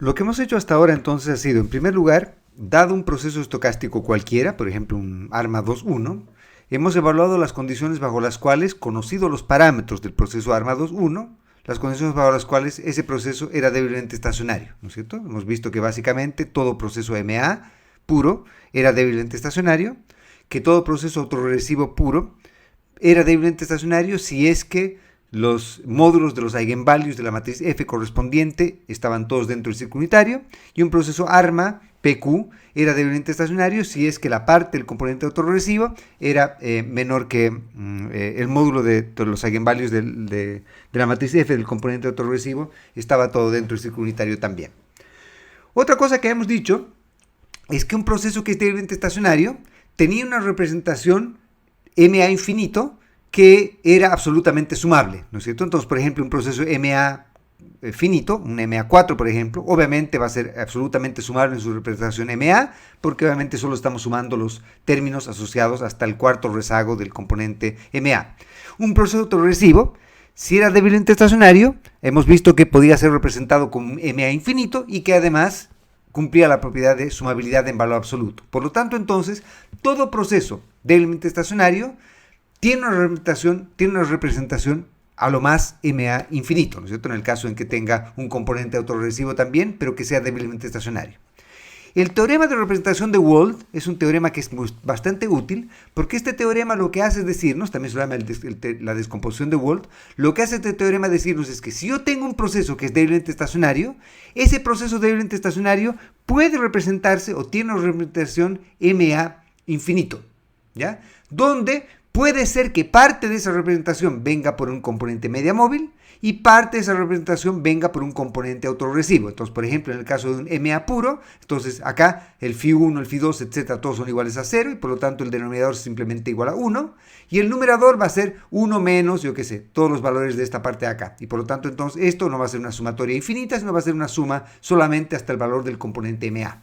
Lo que hemos hecho hasta ahora entonces ha sido, en primer lugar, dado un proceso estocástico cualquiera, por ejemplo un ARMA 2.1, hemos evaluado las condiciones bajo las cuales, conocidos los parámetros del proceso ARMA 2.1, las condiciones bajo las cuales ese proceso era débilmente estacionario, ¿no es cierto? Hemos visto que básicamente todo proceso MA puro era débilmente estacionario, que todo proceso autorregresivo puro era débilmente estacionario si es que los módulos de los eigenvalues de la matriz F correspondiente estaban todos dentro del círculo unitario, y un proceso ARMA PQ era débilmente estacionario si es que la parte del componente autorregresivo era menor que el módulo de los eigenvalues de la matriz F del componente autorregresivo estaba todo dentro del círculo unitario también. Otra cosa que hemos dicho es que un proceso que es débilmente estacionario tenía una representación MA infinito que era absolutamente sumable, ¿no es cierto? Entonces, por ejemplo, un proceso MA finito, un MA4 por ejemplo, obviamente va a ser absolutamente sumable en su representación MA, porque obviamente solo estamos sumando los términos asociados hasta el cuarto rezago del componente MA. Un proceso autorregresivo, si era débilmente estacionario, hemos visto que podía ser representado como un MA infinito y que además cumplía la propiedad de sumabilidad en valor absoluto. Por lo tanto, entonces, todo proceso débilmente estacionario tiene una representación a lo más MA infinito, ¿no es cierto? En el caso en que tenga un componente autorregresivo también, pero que sea débilmente estacionario. El teorema de representación de Wold es un teorema que es bastante útil, porque este teorema lo que hace es decirnos, también se llama la descomposición de Wold, lo que hace este teorema decirnos es que si yo tengo un proceso que es débilmente estacionario, ese proceso débilmente estacionario puede representarse o tiene una representación MA infinito, ¿ya? Donde puede ser que parte de esa representación venga por un componente media móvil y parte de esa representación venga por un componente autorregresivo. Entonces, por ejemplo, en el caso de un MA puro, entonces acá el Φ1, el Φ2, etcétera, todos son iguales a 0 y por lo tanto el denominador es simplemente igual a 1 y el numerador va a ser 1 menos, yo qué sé, todos los valores de esta parte de acá. Y por lo tanto, entonces, esto no va a ser una sumatoria infinita, sino va a ser una suma solamente hasta el valor del componente MA.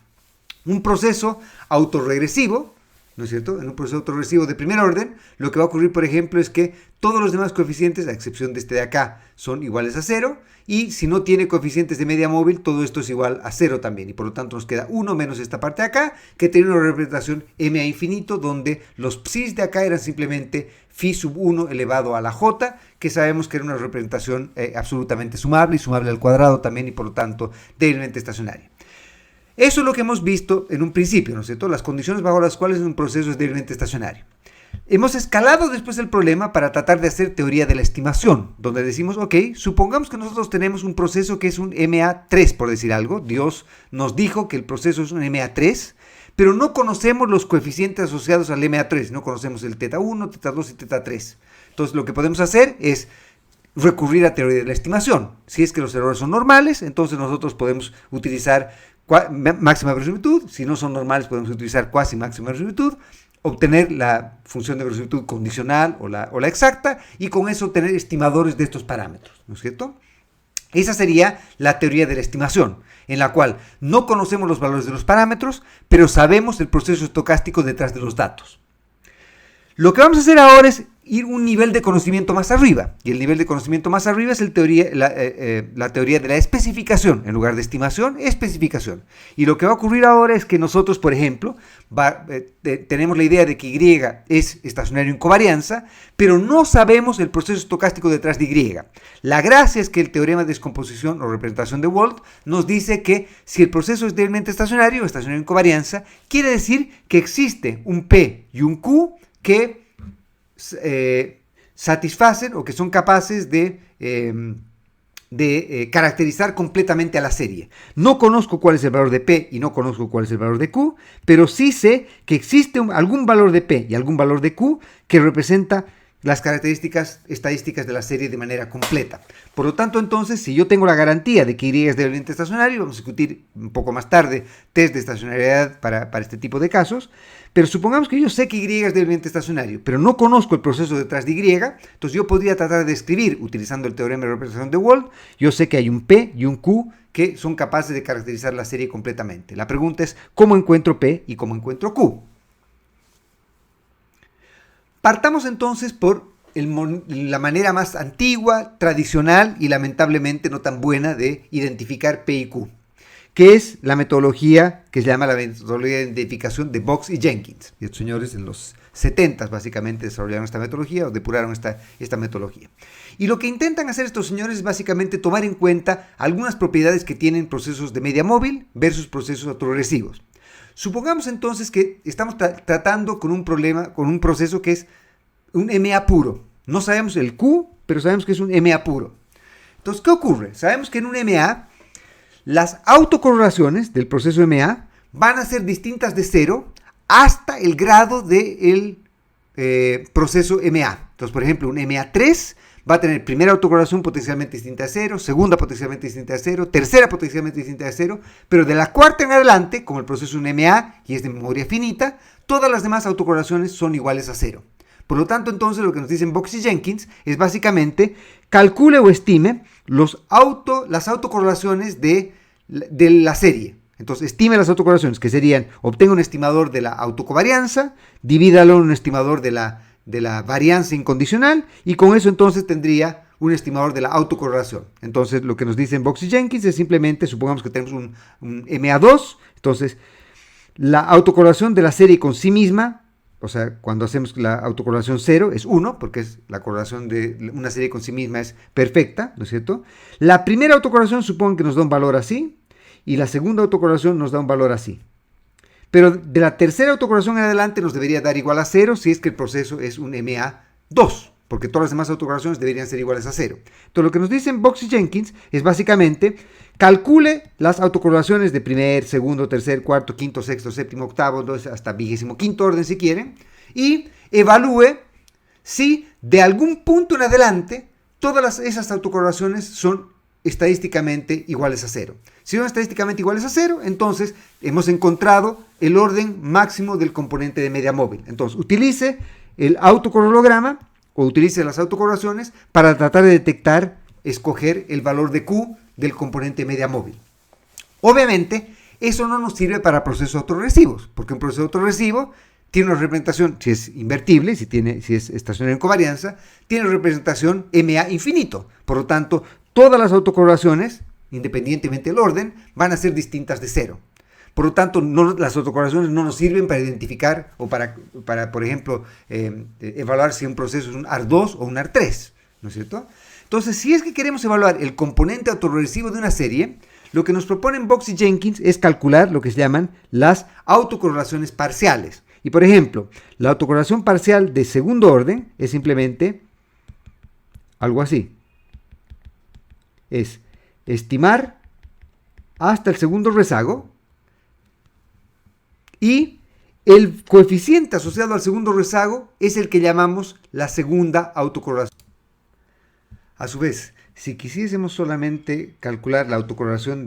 Un proceso autorregresivo, ¿no es cierto? En un proceso autorregresivo de primer orden, lo que va a ocurrir, por ejemplo, es que todos los demás coeficientes, a excepción de este de acá, son iguales a 0, y si no tiene coeficientes de media móvil, todo esto es igual a 0 también, y por lo tanto nos queda 1 menos esta parte de acá, que tiene una representación MA infinito, donde los psis de acá eran simplemente Φ sub 1 elevado a la J, que sabemos que era una representación absolutamente sumable, y sumable al cuadrado también, y por lo tanto débilmente estacionaria. Eso es lo que hemos visto en un principio, ¿no es cierto? Las condiciones bajo las cuales un proceso es débilmente estacionario. Hemos escalado después el problema para tratar de hacer teoría de la estimación, donde decimos, ok, supongamos que nosotros tenemos un proceso que es un MA3, por decir algo. Dios nos dijo que el proceso es un MA3, pero no conocemos los coeficientes asociados al MA3, no conocemos el θ1, θ2 y θ3. Entonces lo que podemos hacer es recurrir a teoría de la estimación. Si es que los errores son normales, entonces nosotros podemos utilizar máxima verosimilitud. Si no son normales, podemos utilizar cuasi máxima verosimilitud, obtener la función de verosimilitud condicional o la exacta, y con eso obtener estimadores de estos parámetros, ¿no es cierto? Esa sería la teoría de la estimación, en la cual no conocemos los valores de los parámetros, pero sabemos el proceso estocástico detrás de los datos. Lo que vamos a hacer ahora es ir un nivel de conocimiento más arriba, y el nivel de conocimiento más arriba es la teoría de la especificación. En lugar de estimación, especificación. Y lo que va a ocurrir ahora es que nosotros, por ejemplo, tenemos la idea de que Y es estacionario en covarianza, pero no sabemos el proceso estocástico detrás de Y. La gracia es que el teorema de descomposición o representación de Wold nos dice que si el proceso es débilmente estacionario o estacionario en covarianza, quiere decir que existe un P y un Q que satisfacen o que son capaces de caracterizar completamente a la serie. No conozco cuál es el valor de P y no conozco cuál es el valor de Q, pero sí sé que existe algún valor de P y algún valor de Q que representa las características estadísticas de la serie de manera completa. Por lo tanto, entonces, si yo tengo la garantía de que Y es débilmente estacionario, vamos a discutir un poco más tarde test de estacionariedad para este tipo de casos, pero supongamos que yo sé que Y es débilmente estacionario, pero no conozco el proceso detrás de Y, entonces yo podría tratar de describir, utilizando el teorema de representación de Wold, yo sé que hay un P y un Q que son capaces de caracterizar la serie completamente. La pregunta es, ¿cómo encuentro P y cómo encuentro Q? Partamos entonces por la manera más antigua, tradicional y lamentablemente no tan buena de identificar P y Q, que es la metodología que se llama la metodología de identificación de Box y Jenkins. Y estos señores en los 70 básicamente desarrollaron esta metodología o depuraron esta metodología. Y lo que intentan hacer estos señores es básicamente tomar en cuenta algunas propiedades que tienen procesos de media móvil versus procesos autoregresivos. Supongamos entonces que estamos tratando con un problema, con un proceso que es un MA puro. No sabemos el Q, pero sabemos que es un MA puro. Entonces, ¿qué ocurre? Sabemos que en un MA las autocorrelaciones del proceso MA van a ser distintas de 0 hasta el grado del proceso MA. Entonces, por ejemplo, un MA3 va a tener primera autocorrelación potencialmente distinta a 0, segunda potencialmente distinta a 0, tercera potencialmente distinta a 0, pero de la cuarta en adelante, como el proceso es un MA y es de memoria finita, todas las demás autocorrelaciones son iguales a 0. Por lo tanto, entonces, lo que nos dicen Box y Jenkins es básicamente calcule o estime las autocorrelaciones de la serie. Entonces, estime las autocorrelaciones, que serían, obtenga un estimador de la autocovarianza, divídalo en un estimador de la varianza incondicional, y con eso entonces tendría un estimador de la autocorrelación. Entonces, lo que nos dicen Box y Jenkins es simplemente, supongamos que tenemos un MA2, entonces, la autocorrelación de la serie con sí misma, o sea, cuando hacemos la autocorrelación 0 es 1, porque es la correlación de una serie con sí misma es perfecta, ¿no es cierto? La primera autocorrelación supone que nos da un valor así, y la segunda autocorrelación nos da un valor así. Pero de la tercera autocorrelación en adelante nos debería dar igual a 0 si es que el proceso es un MA2, porque todas las demás autocorrelaciones deberían ser iguales a 0. Entonces, lo que nos dicen Box y Jenkins es básicamente calcule las autocorrelaciones de primer, segundo, tercer, cuarto, quinto, sexto, séptimo, octavo, hasta 25º orden si quieren, y evalúe si de algún punto en adelante todas esas autocorrelaciones son estadísticamente iguales a 0. Si son estadísticamente iguales a 0, entonces hemos encontrado el orden máximo del componente de media móvil. Entonces, utilice el autocorrelograma o utilice las autocorrelaciones para tratar de detectar, escoger el valor de Q del componente media móvil. Obviamente, eso no nos sirve para procesos autorregresivos, porque un proceso autorregresivo tiene una representación, si es invertible, si es estacionario en covarianza, tiene una representación MA infinito. Por lo tanto, todas las autocorrelaciones, independientemente del orden, van a ser distintas de 0. Por lo tanto, las autocorrelaciones no nos sirven para identificar o para por ejemplo, evaluar si un proceso es un AR2 o un AR3, ¿no es cierto? Entonces, si es que queremos evaluar el componente autorregresivo de una serie, lo que nos proponen Box y Jenkins es calcular lo que se llaman las autocorrelaciones parciales. Y por ejemplo, la autocorrelación parcial de segundo orden es simplemente algo así. Es estimar hasta el segundo rezago y el coeficiente asociado al segundo rezago es el que llamamos la segunda autocorrelación. A su vez, si quisiésemos solamente calcular la autocorrelación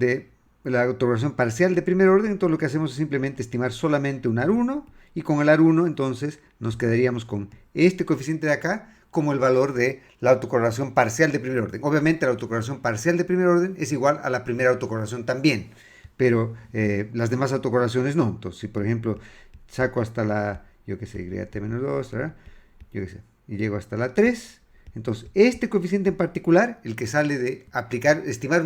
parcial de primer orden, entonces lo que hacemos es simplemente estimar solamente un AR1 y con el AR1 entonces nos quedaríamos con este coeficiente de acá como el valor de la autocorrelación parcial de primer orden. Obviamente la autocorrelación parcial de primer orden es igual a la primera autocorrelación también, pero las demás autocorrelaciones no. Entonces, si por ejemplo saco hasta la, YT-2, ¿verdad? Y llego hasta la 3, entonces este coeficiente en particular, el que sale de estimar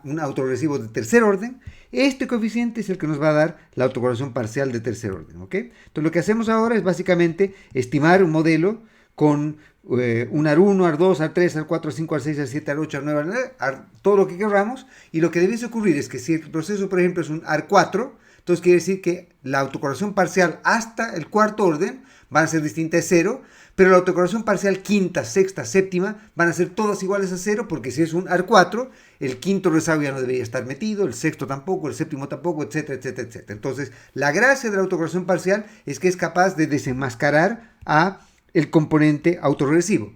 un autoregresivo de tercer orden, este coeficiente es el que nos va a dar la autocorrelación parcial de tercer orden, ¿ok? Entonces lo que hacemos ahora es básicamente estimar un modelo con un AR1, AR2, AR3, AR4, AR5, AR6, AR7, AR8, AR9, todo lo que queramos, y lo que debiese ocurrir es que si el proceso, por ejemplo, es un AR4, entonces quiere decir que la autocorrelación parcial hasta el cuarto orden van a ser distintas de 0, pero la autocorrelación parcial quinta, sexta, séptima van a ser todas iguales a 0, porque si es un AR4, el quinto rezago ya no debería estar metido, el sexto tampoco, el séptimo tampoco, etcétera, etcétera, etcétera. Entonces, la gracia de la autocorrelación parcial es que es capaz de desenmascarar a el componente autorregresivo.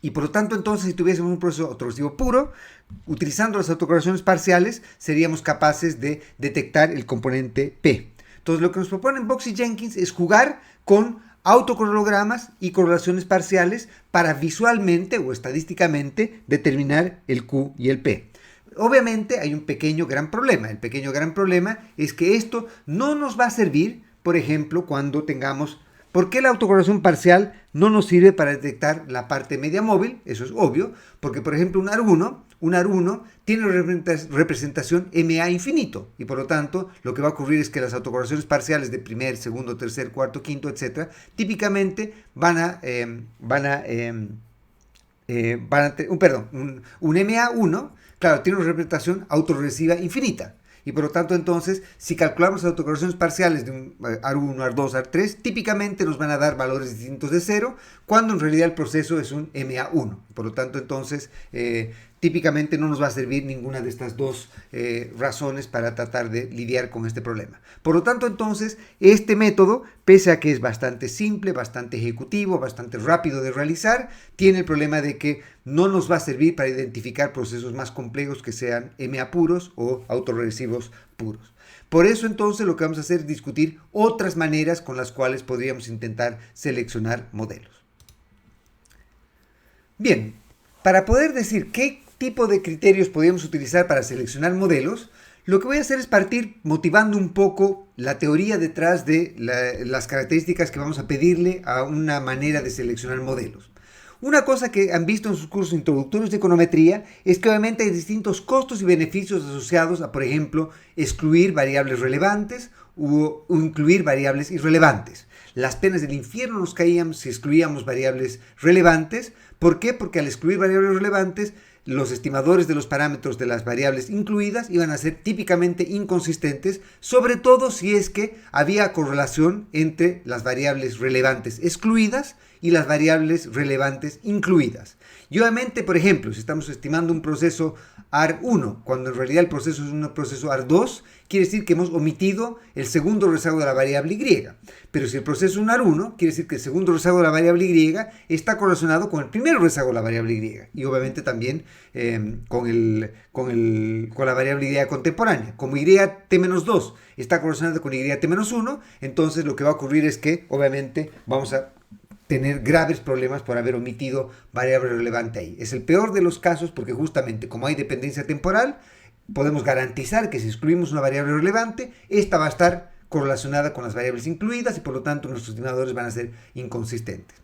Y por lo tanto, entonces, si tuviésemos un proceso autorregresivo puro, utilizando las autocorrelaciones parciales, seríamos capaces de detectar el componente P. Entonces, lo que nos proponen Box y Jenkins es jugar con autocorrelogramas y correlaciones parciales para visualmente o estadísticamente determinar el Q y el P. Obviamente, hay un pequeño gran problema. El pequeño gran problema es que esto no nos va a servir, por ejemplo, cuando tengamos... ¿Por qué la autocorrelación parcial no nos sirve para detectar la parte media móvil? Eso es obvio, porque por ejemplo un AR1 un AR1 tiene representación MA infinito y por lo tanto lo que va a ocurrir es que las autocorrelaciones parciales de primer, segundo, tercer, cuarto, quinto, etcétera, típicamente van a tener un MA1, claro, tiene una representación autorregresiva infinita. Y por lo tanto, entonces, si calculamos las autocorrelaciones parciales de un AR1, AR2, AR3, típicamente nos van a dar valores distintos de 0, cuando en realidad el proceso es un MA1. Por lo tanto, entonces, típicamente no nos va a servir ninguna de estas dos razones para tratar de lidiar con este problema. Por lo tanto, entonces, este método, pese a que es bastante simple, bastante ejecutivo, bastante rápido de realizar, tiene el problema de que no nos va a servir para identificar procesos más complejos que sean MA puros o autorregresivos puros. Por eso entonces lo que vamos a hacer es discutir otras maneras con las cuales podríamos intentar seleccionar modelos. Bien, para poder decir qué tipo de criterios podríamos utilizar para seleccionar modelos, lo que voy a hacer es partir motivando un poco la teoría detrás de las características que vamos a pedirle a una manera de seleccionar modelos. Una cosa que han visto en sus cursos introductorios de econometría es que obviamente hay distintos costos y beneficios asociados a, por ejemplo, excluir variables relevantes o incluir variables irrelevantes. Las penas del infierno nos caían si excluíamos variables relevantes. ¿Por qué? Porque al excluir variables relevantes, los estimadores de los parámetros de las variables incluidas iban a ser típicamente inconsistentes, sobre todo si es que había correlación entre las variables relevantes excluidas y las variables relevantes incluidas. Y obviamente, por ejemplo, si estamos estimando un proceso AR1, cuando en realidad el proceso es un proceso AR2, quiere decir que hemos omitido el segundo rezago de la variable Y. Pero si el proceso es un AR1, quiere decir que el segundo rezago de la variable Y está correlacionado con el primer rezago de la variable Y. Y obviamente también con la variable Y contemporánea. Como YT-2 está correlacionado con YT-1, entonces lo que va a ocurrir es que obviamente vamos a tener graves problemas por haber omitido variable relevante ahí. Es el peor de los casos porque justamente como hay dependencia temporal, podemos garantizar que si excluimos una variable relevante, esta va a estar correlacionada con las variables incluidas y por lo tanto nuestros estimadores van a ser inconsistentes.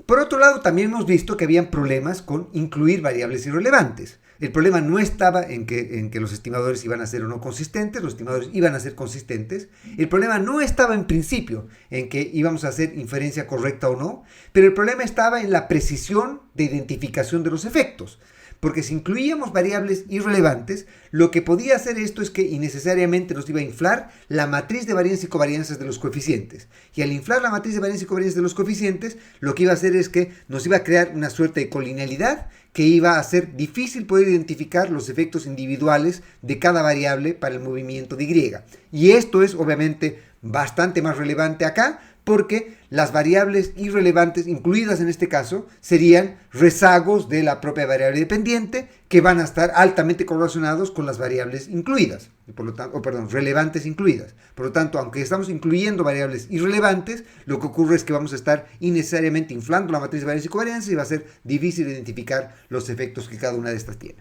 Por otro lado, también hemos visto que habían problemas con incluir variables irrelevantes. El problema no estaba en que los estimadores iban a ser o no consistentes, los estimadores iban a ser consistentes. El problema no estaba en principio en que íbamos a hacer inferencia correcta o no, pero el problema estaba en la precisión de identificación de los efectos. Porque si incluíamos variables irrelevantes, lo que podía hacer esto es que innecesariamente nos iba a inflar la matriz de varianza y covarianzas de los coeficientes. Y al inflar la matriz de varianza y covarianzas de los coeficientes, lo que iba a hacer es que nos iba a crear una suerte de colinealidad que iba a hacer difícil poder identificar los efectos individuales de cada variable para el movimiento de Y. Y esto es obviamente bastante más relevante acá, porque las variables irrelevantes incluidas en este caso serían rezagos de la propia variable dependiente que van a estar altamente correlacionados con las variables incluidas, por lo tanto, relevantes incluidas. Por lo tanto, aunque estamos incluyendo variables irrelevantes, lo que ocurre es que vamos a estar innecesariamente inflando la matriz de varianza y covarianza y va a ser difícil identificar los efectos que cada una de estas tiene.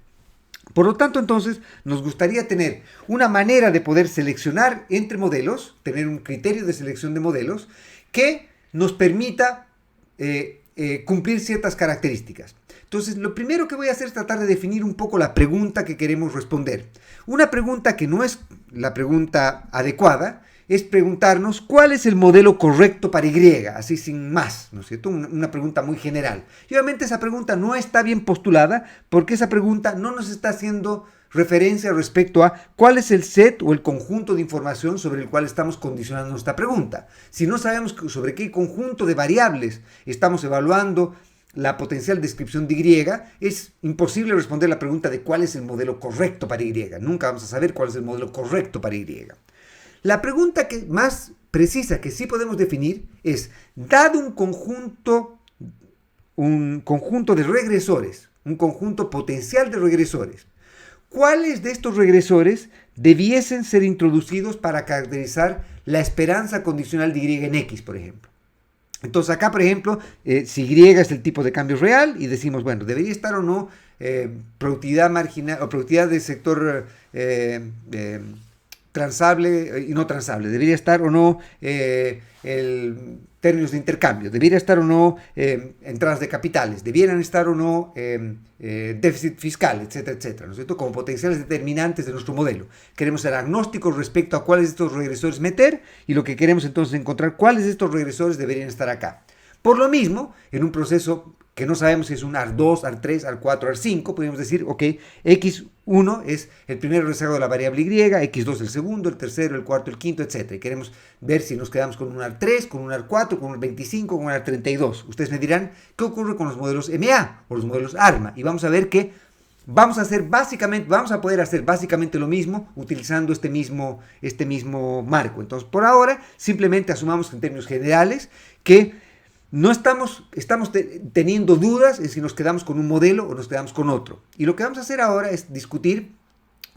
Por lo tanto, entonces, nos gustaría tener una manera de poder seleccionar entre modelos, tener un criterio de selección de modelos que nos permita cumplir ciertas características. Entonces, lo primero que voy a hacer es tratar de definir un poco la pregunta que queremos responder. Una pregunta que no es la pregunta adecuada es preguntarnos cuál es el modelo correcto para Y, así sin más, ¿no es cierto? Una pregunta muy general. Y obviamente esa pregunta no está bien postulada porque esa pregunta no nos está haciendo referencia respecto a cuál es el set o el conjunto de información sobre el cual estamos condicionando nuestra pregunta. Si no sabemos sobre qué conjunto de variables estamos evaluando la potencial descripción de Y, es imposible responder la pregunta de cuál es el modelo correcto para Y. Nunca vamos a saber cuál es el modelo correcto para Y. La pregunta más precisa que sí podemos definir es, dado un conjunto de regresores, un conjunto potencial de regresores, ¿cuáles de estos regresores debiesen ser introducidos para caracterizar la esperanza condicional de Y en X, por ejemplo? Entonces acá, por ejemplo, si Y es el tipo de cambio real y decimos, bueno, debería estar o no productividad marginal o productividad del sector transable y no transable, debería estar o no el términos de intercambio. ¿Debiera estar o no entradas de capitales? ¿Debieran estar o no déficit fiscal, etcétera, etcétera? ¿No es cierto? Como potenciales determinantes de nuestro modelo. Queremos ser agnósticos respecto a cuáles de estos regresores meter y lo que queremos entonces es encontrar cuáles de estos regresores deberían estar acá. Por lo mismo, en un proceso que no sabemos si es un AR2, AR3, AR4, AR5, podríamos decir, ok, X1 es el primer rezago de la variable Y, X2 el segundo, el tercero, el cuarto, el quinto, etc. Y queremos ver si nos quedamos con un AR3, con un AR4, con un 25, con un AR32. Ustedes me dirán, ¿qué ocurre con los modelos MA o los modelos ARMA? Y vamos a ver que vamos a poder hacer básicamente lo mismo utilizando este mismo marco. Entonces, por ahora, simplemente asumamos en términos generales que no estamos teniendo dudas en si nos quedamos con un modelo o nos quedamos con otro. Y lo que vamos a hacer ahora es discutir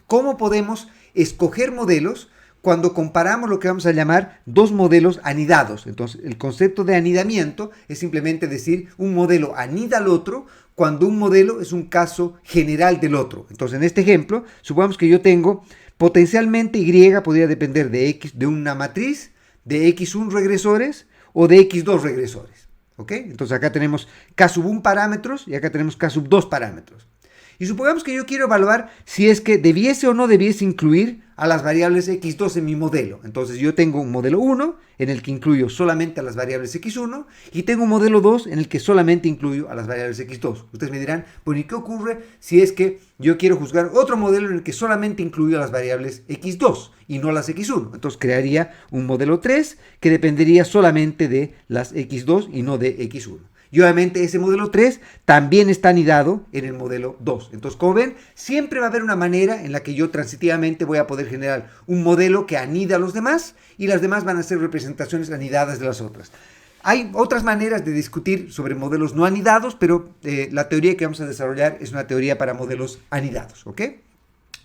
cómo podemos escoger modelos cuando comparamos lo que vamos a llamar dos modelos anidados. Entonces, el concepto de anidamiento es simplemente decir un modelo anida al otro cuando un modelo es un caso general del otro. Entonces, en este ejemplo, supongamos que yo tengo potencialmente Y podría depender de una matriz de X1 regresores o de X2 regresores. ¿Ok? Entonces acá tenemos K1 parámetros y acá tenemos K2 parámetros. Y supongamos que yo quiero evaluar si es que debiese o no debiese incluir a las variables X2 en mi modelo. Entonces yo tengo un modelo 1 en el que incluyo solamente a las variables X1 y tengo un modelo 2 en el que solamente incluyo a las variables X2. Ustedes me dirán, bueno, ¿y qué ocurre si es que yo quiero juzgar otro modelo en el que solamente incluyo a las variables X2 y no las X1? Entonces crearía un modelo 3 que dependería solamente de las X2 y no de X1. Y obviamente ese modelo 3 también está anidado en el modelo 2. Entonces, como ven, siempre va a haber una manera en la que yo transitivamente voy a poder generar un modelo que anida a los demás y las demás van a ser representaciones anidadas de las otras. Hay otras maneras de discutir sobre modelos no anidados, pero la teoría que vamos a desarrollar es una teoría para modelos anidados, ¿ok?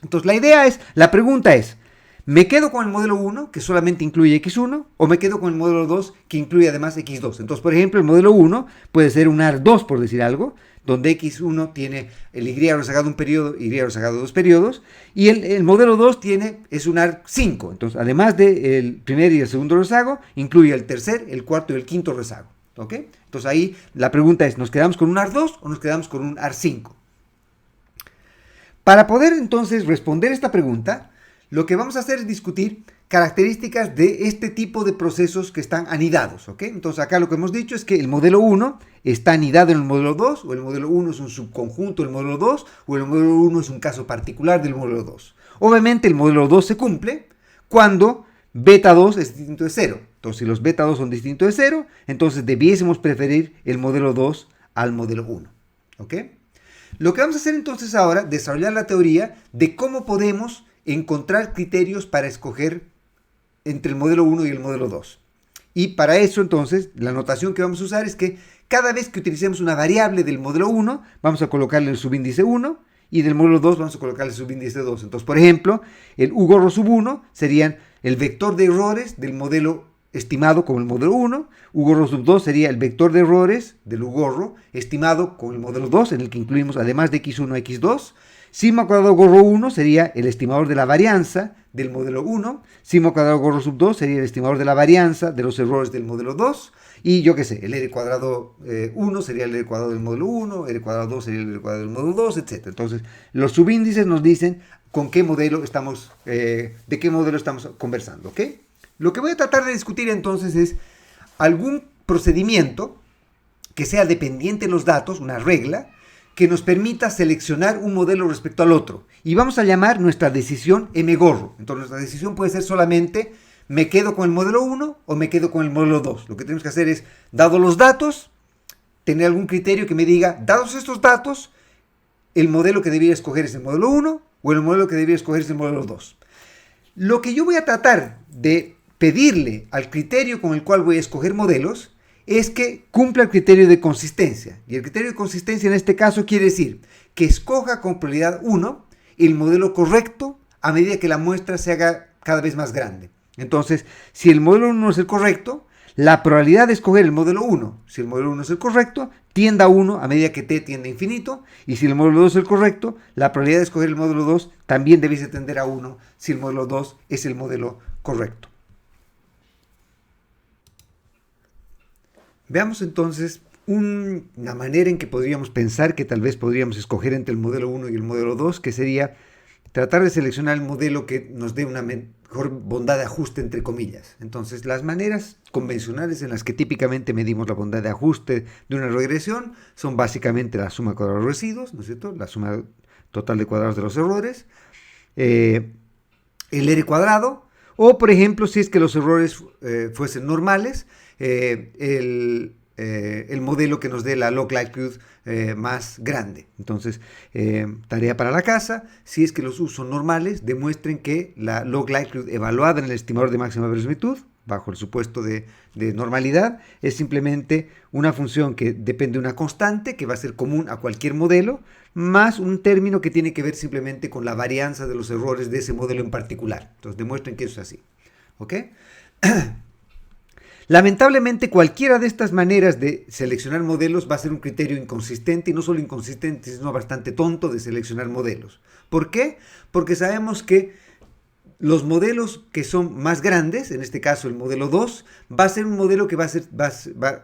Entonces, la pregunta es, ¿me quedo con el modelo 1, que solamente incluye X1, o me quedo con el modelo 2, que incluye además X2? Entonces, por ejemplo, el modelo 1 puede ser un AR2, por decir algo, donde X1 tiene el Y rezagado un periodo, Y rezagado dos periodos, y el modelo 2 es un AR5. Entonces, además del primer y el segundo rezago, incluye el tercer, el cuarto y el quinto rezago. ¿Ok? Entonces, ahí la pregunta es, ¿nos quedamos con un AR2 o nos quedamos con un AR5? Para poder entonces responder esta pregunta, lo que vamos a hacer es discutir características de este tipo de procesos que están anidados, ¿ok? Entonces acá lo que hemos dicho es que el modelo 1 está anidado en el modelo 2, o el modelo 1 es un subconjunto del modelo 2, o el modelo 1 es un caso particular del modelo 2. Obviamente el modelo 2 se cumple cuando beta 2 es distinto de 0. Entonces si los beta 2 son distintos de 0, entonces debiésemos preferir el modelo 2 al modelo 1, ¿ok? Lo que vamos a hacer entonces ahora es desarrollar la teoría de cómo podemos encontrar criterios para escoger entre el modelo 1 y el modelo 2. Y para eso entonces la notación que vamos a usar es que cada vez que utilicemos una variable del modelo 1 vamos a colocarle el subíndice 1 y del modelo 2 vamos a colocarle el subíndice 2. Entonces, por ejemplo, el U-gorro sub 1 serían el vector de errores del modelo estimado como el modelo 1, U-gorro sub 2 sería el vector de errores del U-gorro estimado con el modelo 2 en el que incluimos además de X1 X2. Sigma cuadrado gorro 1 sería el estimador de la varianza del modelo 1. Sigma cuadrado gorro sub 2 sería el estimador de la varianza de los errores del modelo 2. Y yo qué sé, el R cuadrado 1 sería el R cuadrado del modelo 1, R cuadrado 2 sería el R cuadrado del modelo 2, etc. Entonces, los subíndices nos dicen con qué modelo estamos, de qué modelo estamos conversando, ¿ok? Lo que voy a tratar de discutir entonces es algún procedimiento que sea dependiente de los datos, una regla, que nos permita seleccionar un modelo respecto al otro. Y vamos a llamar nuestra decisión M-gorro. Entonces nuestra decisión puede ser solamente me quedo con el modelo 1 o me quedo con el modelo 2. Lo que tenemos que hacer es, dados los datos, tener algún criterio que me diga, dados estos datos, el modelo que debería escoger es el modelo 1 o el modelo que debería escoger es el modelo 2. Lo que yo voy a tratar de pedirle al criterio con el cual voy a escoger modelos es que cumpla el criterio de consistencia. Y el criterio de consistencia en este caso quiere decir que escoja con probabilidad 1 el modelo correcto a medida que la muestra se haga cada vez más grande. Entonces, si el modelo 1 es el correcto, la probabilidad de escoger el modelo 1, si el modelo 1 es el correcto, tiende a 1 a medida que t tiende a infinito. Y si el modelo 2 es el correcto, la probabilidad de escoger el modelo 2 también debe tender a 1 si el modelo 2 es el modelo correcto. Veamos entonces una manera en que podríamos pensar que tal vez podríamos escoger entre el modelo 1 y el modelo 2, que sería tratar de seleccionar el modelo que nos dé una mejor bondad de ajuste, entre comillas. Entonces, las maneras convencionales en las que típicamente medimos la bondad de ajuste de una regresión son básicamente la suma cuadrada de los residuos, ¿no es cierto?, la suma total de cuadrados de los errores, el R cuadrado, o por ejemplo, si es que los errores fuesen normales, el modelo que nos dé la log likelihood más grande. Entonces, tarea para la casa: si es que los U son normales, demuestren que la log likelihood evaluada en el estimador de máxima verosimilitud, bajo el supuesto de normalidad, es simplemente una función que depende de una constante que va a ser común a cualquier modelo, más un término que tiene que ver simplemente con la varianza de los errores de ese modelo en particular. Entonces, demuestren que eso es así. ¿Ok? Lamentablemente, cualquiera de estas maneras de seleccionar modelos va a ser un criterio inconsistente, y no solo inconsistente, sino bastante tonto de seleccionar modelos. ¿Por qué? Porque sabemos que los modelos que son más grandes, en este caso el modelo 2, va a ser un modelo que va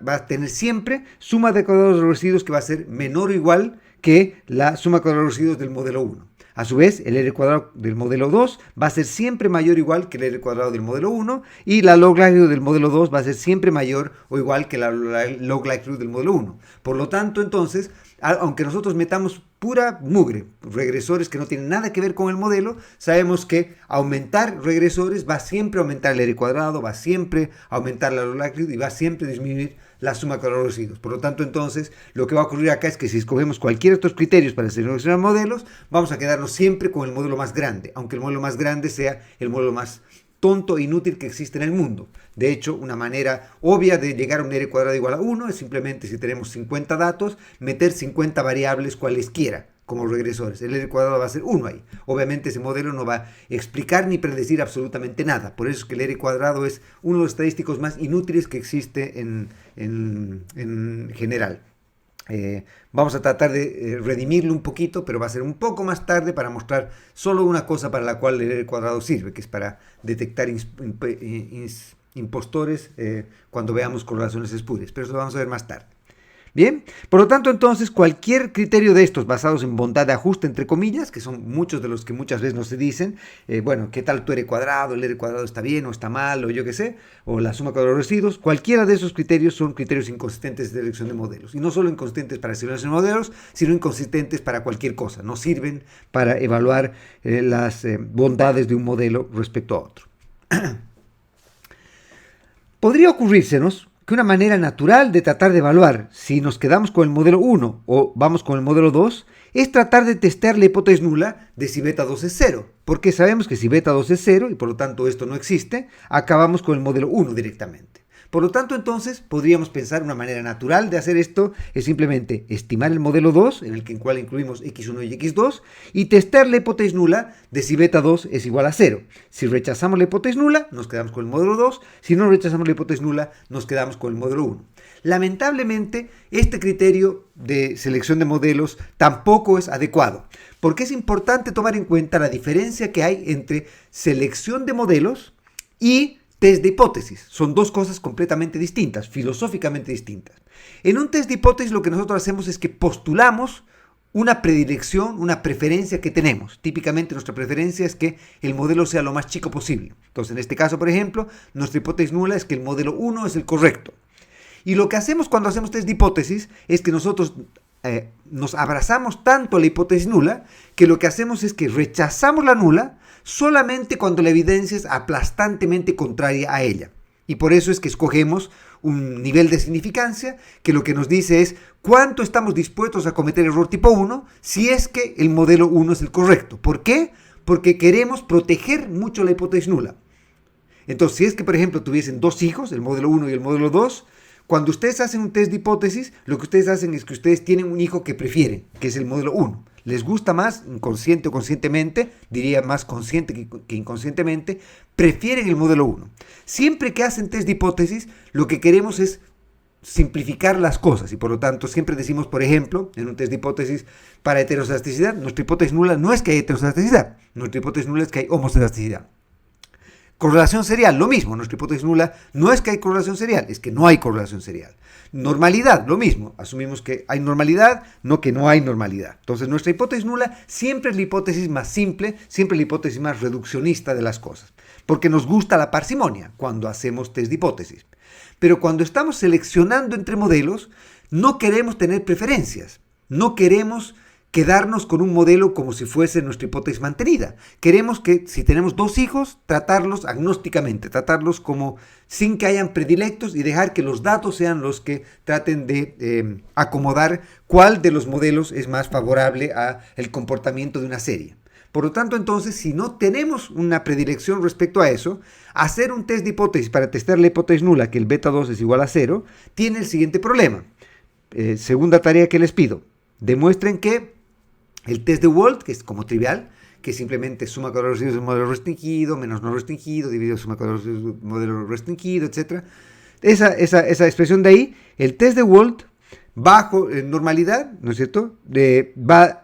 a tener siempre suma de cuadrados reducidos que va a ser menor o igual que la suma de cuadrados reducidos del modelo 1. A su vez, el R cuadrado del modelo 2 va a ser siempre mayor o igual que el R cuadrado del modelo 1, y la log likelihood del modelo 2 va a ser siempre mayor o igual que la log likelihood del modelo 1. Por lo tanto, entonces, aunque nosotros metamos pura mugre, regresores que no tienen nada que ver con el modelo, sabemos que aumentar regresores va siempre a aumentar el R cuadrado, va siempre a aumentar la log likelihood y va siempre a disminuir la suma de los residuos. Por lo tanto, entonces, lo que va a ocurrir acá es que si escogemos cualquiera de estos criterios para seleccionar modelos, vamos a quedarnos siempre con el modelo más grande, aunque el modelo más grande sea el modelo más tonto e inútil que existe en el mundo. De hecho, una manera obvia de llegar a un R cuadrado igual a 1 es simplemente, si tenemos 50 datos, meter 50 variables cualesquiera como regresores. El R cuadrado va a ser 1 ahí. Obviamente ese modelo no va a explicar ni predecir absolutamente nada. Por eso es que el R cuadrado es uno de los estadísticos más inútiles que existe en general. Vamos a tratar de redimirlo un poquito, pero va a ser un poco más tarde para mostrar solo una cosa para la cual el R cuadrado sirve, que es para detectar impostores cuando veamos correlaciones espurias. Pero eso lo vamos a ver más tarde. Bien, por lo tanto, entonces, cualquier criterio de estos basados en bondad de ajuste, entre comillas, que son muchos de los que muchas veces no se dicen, bueno, ¿qué tal tu R cuadrado? ¿El R cuadrado está bien o está mal? O yo qué sé, o la suma cuadrada de los residuos. Cualquiera de esos criterios son criterios inconsistentes de selección de modelos. Y no solo inconsistentes para selección de modelos, sino inconsistentes para cualquier cosa. No sirven para evaluar las bondades de un modelo respecto a otro. Podría ocurrírsenos que una manera natural de tratar de evaluar si nos quedamos con el modelo 1 o vamos con el modelo 2 es tratar de testear la hipótesis nula de si beta 2 es 0, porque sabemos que si beta 2 es 0 y por lo tanto esto no existe, acabamos con el modelo 1 directamente. Por lo tanto, entonces, podríamos pensar una manera natural de hacer esto es simplemente estimar el modelo 2, en el cual incluimos x1 y x2, y testar la hipótesis nula de si beta 2 es igual a 0. Si rechazamos la hipótesis nula, nos quedamos con el modelo 2. Si no rechazamos la hipótesis nula, nos quedamos con el modelo 1. Lamentablemente, este criterio de selección de modelos tampoco es adecuado, porque es importante tomar en cuenta la diferencia que hay entre selección de modelos y test de hipótesis. Son dos cosas completamente distintas, filosóficamente distintas. En un test de hipótesis lo que nosotros hacemos es que postulamos una predilección, una preferencia que tenemos. Típicamente nuestra preferencia es que el modelo sea lo más chico posible. Entonces, en este caso, por ejemplo, nuestra hipótesis nula es que el modelo 1 es el correcto. Y lo que hacemos cuando hacemos test de hipótesis es que nosotros nos abrazamos tanto a la hipótesis nula que lo que hacemos es que rechazamos la nula solamente cuando la evidencia es aplastantemente contraria a ella. Y por eso es que escogemos un nivel de significancia que lo que nos dice es cuánto estamos dispuestos a cometer error tipo 1 si es que el modelo 1 es el correcto. ¿Por qué? Porque queremos proteger mucho la hipótesis nula. Entonces, si es que, por ejemplo, tuviesen dos hijos, el modelo 1 y el modelo 2, cuando ustedes hacen un test de hipótesis, lo que ustedes hacen es que ustedes tienen un hijo que prefieren, que es el modelo 1. Les gusta más, inconsciente o conscientemente, diría más consciente que inconscientemente, prefieren el modelo 1. Siempre que hacen test de hipótesis, lo que queremos es simplificar las cosas y por lo tanto siempre decimos, por ejemplo, en un test de hipótesis para heteroscedasticicidad, nuestra hipótesis nula no es que hay heteroscedasticicidad, nuestra hipótesis nula es que hay homoscedasticicidad. Correlación serial, lo mismo. Nuestra hipótesis nula no es que hay correlación serial, es que no hay correlación serial. Normalidad, lo mismo. Asumimos que hay normalidad, no que no hay normalidad. Entonces, nuestra hipótesis nula siempre es la hipótesis más simple, siempre es la hipótesis más reduccionista de las cosas. Porque nos gusta la parsimonia cuando hacemos test de hipótesis. Pero cuando estamos seleccionando entre modelos, no queremos tener preferencias. No queremos quedarnos con un modelo como si fuese nuestra hipótesis mantenida. Queremos que, si tenemos dos hijos, tratarlos agnósticamente, tratarlos como sin que hayan predilectos y dejar que los datos sean los que traten de acomodar cuál de los modelos es más favorable al comportamiento de una serie. Por lo tanto, entonces, si no tenemos una predilección respecto a eso, hacer un test de hipótesis para testar la hipótesis nula, que el beta 2 es igual a 0, tiene el siguiente problema. Segunda tarea que les pido. Demuestren que el test de Wald, que es como trivial, que simplemente suma cuadrados residuos del modelo restringido, menos no restringido, dividido suma cuadrados residuos del modelo restringido, etc. Esa expresión de ahí, el test de Wald, bajo normalidad, ¿no es cierto?,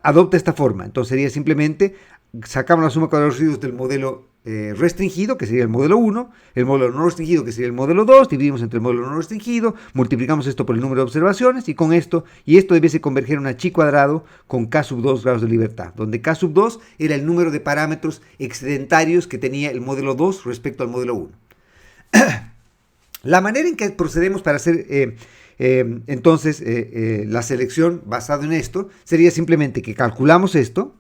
adopta esta forma. Entonces sería simplemente, sacamos la suma cuadrados residuos del modelo restringido, que sería el modelo 1, el modelo no restringido, que sería el modelo 2, dividimos entre el modelo no restringido, multiplicamos esto por el número de observaciones, y con esto debiese converger en una chi cuadrado con k sub 2 grados de libertad, donde k sub 2 era el número de parámetros excedentarios que tenía el modelo 2 respecto al modelo 1. La manera en que procedemos para hacer entonces la selección basada en esto sería simplemente que calculamos esto,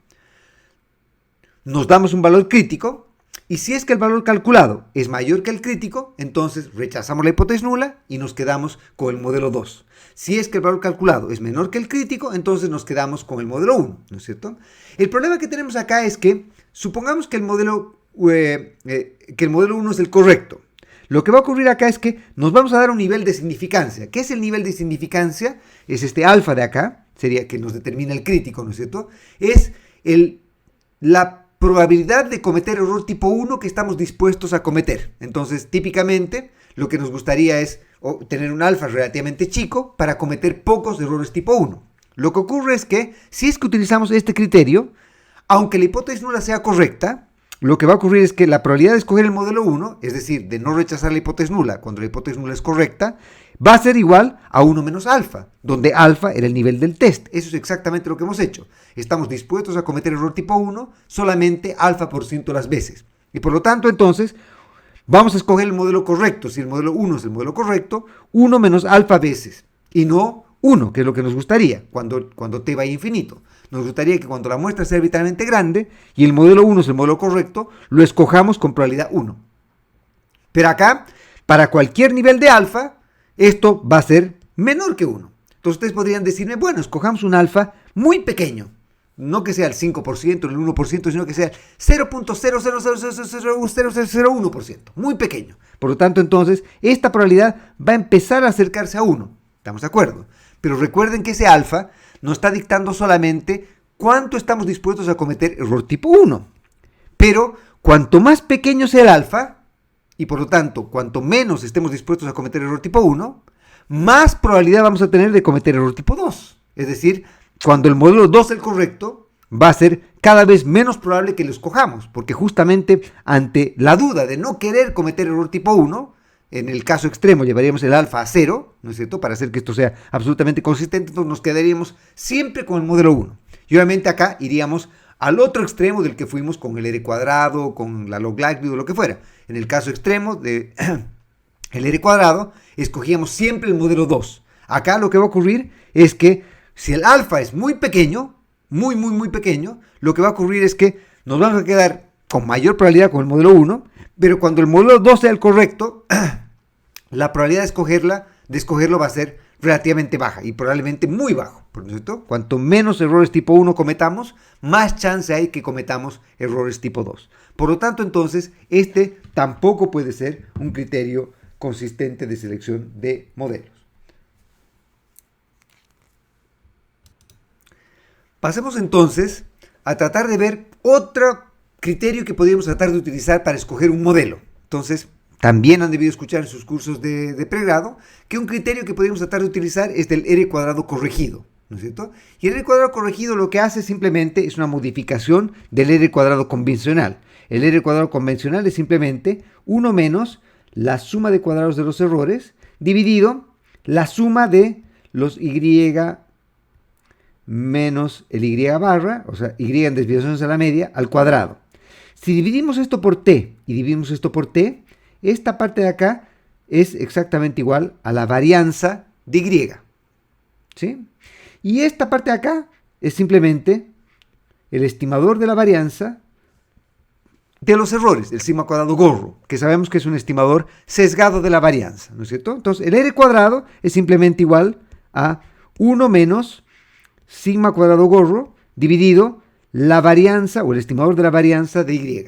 nos damos un valor crítico, y si es que el valor calculado es mayor que el crítico, entonces rechazamos la hipótesis nula y nos quedamos con el modelo 2. Si es que el valor calculado es menor que el crítico, entonces nos quedamos con el modelo 1, ¿no es cierto? El problema que tenemos acá es que, supongamos que el modelo 1 es el correcto. Lo que va a ocurrir acá es que nos vamos a dar un nivel de significancia. ¿Qué es el nivel de significancia? Es este alfa de acá, sería que nos determina el crítico, ¿no es cierto? Es la probabilidad de cometer error tipo 1 que estamos dispuestos a cometer. Entonces, típicamente, lo que nos gustaría es tener un alfa relativamente chico para cometer pocos errores tipo 1. Lo que ocurre es que, si es que utilizamos este criterio, aunque la hipótesis nula sea correcta, lo que va a ocurrir es que la probabilidad de escoger el modelo 1, es decir, de no rechazar la hipótesis nula cuando la hipótesis nula es correcta, va a ser igual a 1 menos alfa, donde alfa era el nivel del test. Eso es exactamente lo que hemos hecho. Estamos dispuestos a cometer error tipo 1 solamente alfa por ciento las veces. Y por lo tanto, entonces, vamos a escoger el modelo correcto. Si el modelo 1 es el modelo correcto, 1 menos alfa veces. Y no 1, que es lo que nos gustaría cuando t va a infinito. Nos gustaría que cuando la muestra sea arbitrariamente grande y el modelo 1 es el modelo correcto, lo escojamos con probabilidad 1. Pero acá, para cualquier nivel de alfa, esto va a ser menor que 1. Entonces ustedes podrían decirme, bueno, escojamos un alfa muy pequeño. No que sea el 5%, el 1%, sino que sea el 0.0000001%. Muy pequeño. Por lo tanto, entonces, esta probabilidad va a empezar a acercarse a 1. ¿Estamos de acuerdo? Pero recuerden que ese alfa nos está dictando solamente cuánto estamos dispuestos a cometer error tipo 1. Pero cuanto más pequeño sea el alfa, y por lo tanto, cuanto menos estemos dispuestos a cometer error tipo 1, más probabilidad vamos a tener de cometer error tipo 2. Es decir, cuando el modelo 2 es el correcto, va a ser cada vez menos probable que lo escojamos, porque justamente ante la duda de no querer cometer error tipo 1, en el caso extremo llevaríamos el alfa a 0, ¿no es cierto?, para hacer que esto sea absolutamente consistente, entonces nos quedaríamos siempre con el modelo 1. Y obviamente acá iríamos al otro extremo del que fuimos con el R cuadrado, con la log likelihood o lo que fuera. En el caso extremo del R cuadrado, escogíamos siempre el modelo 2. Acá lo que va a ocurrir es que si el alfa es muy pequeño, muy pequeño, lo que va a ocurrir es que nos vamos a quedar con mayor probabilidad con el modelo 1, pero cuando el modelo 2 sea el correcto, la probabilidad de escogerlo va a ser relativamente baja y probablemente muy bajo, ¿por cierto? Cuanto menos errores tipo 1 cometamos, más chance hay que cometamos errores tipo 2. Por lo tanto, entonces, este tampoco puede ser un criterio consistente de selección de modelos. Pasemos entonces a tratar de ver otro criterio que podríamos tratar de utilizar para escoger un modelo. Entonces, también han debido escuchar en sus cursos de pregrado que un criterio que podríamos tratar de utilizar es del R cuadrado corregido, ¿no es cierto? Y el R cuadrado corregido lo que hace simplemente es una modificación del R cuadrado convencional. el r cuadrado convencional es simplemente 1 menos la suma de cuadrados de los errores dividido la suma de los y menos el y barra, o sea, y en desviaciones a la media, al cuadrado. Si dividimos esto por t y dividimos esto por t, esta parte de acá es exactamente igual a la varianza de y. ¿Sí? Y esta parte de acá es simplemente el estimador de la varianza de los errores, el sigma cuadrado gorro, que sabemos que es un estimador sesgado de la varianza, ¿no es cierto? Entonces, el r cuadrado es simplemente igual a 1 menos sigma cuadrado gorro dividido la varianza o el estimador de la varianza de y.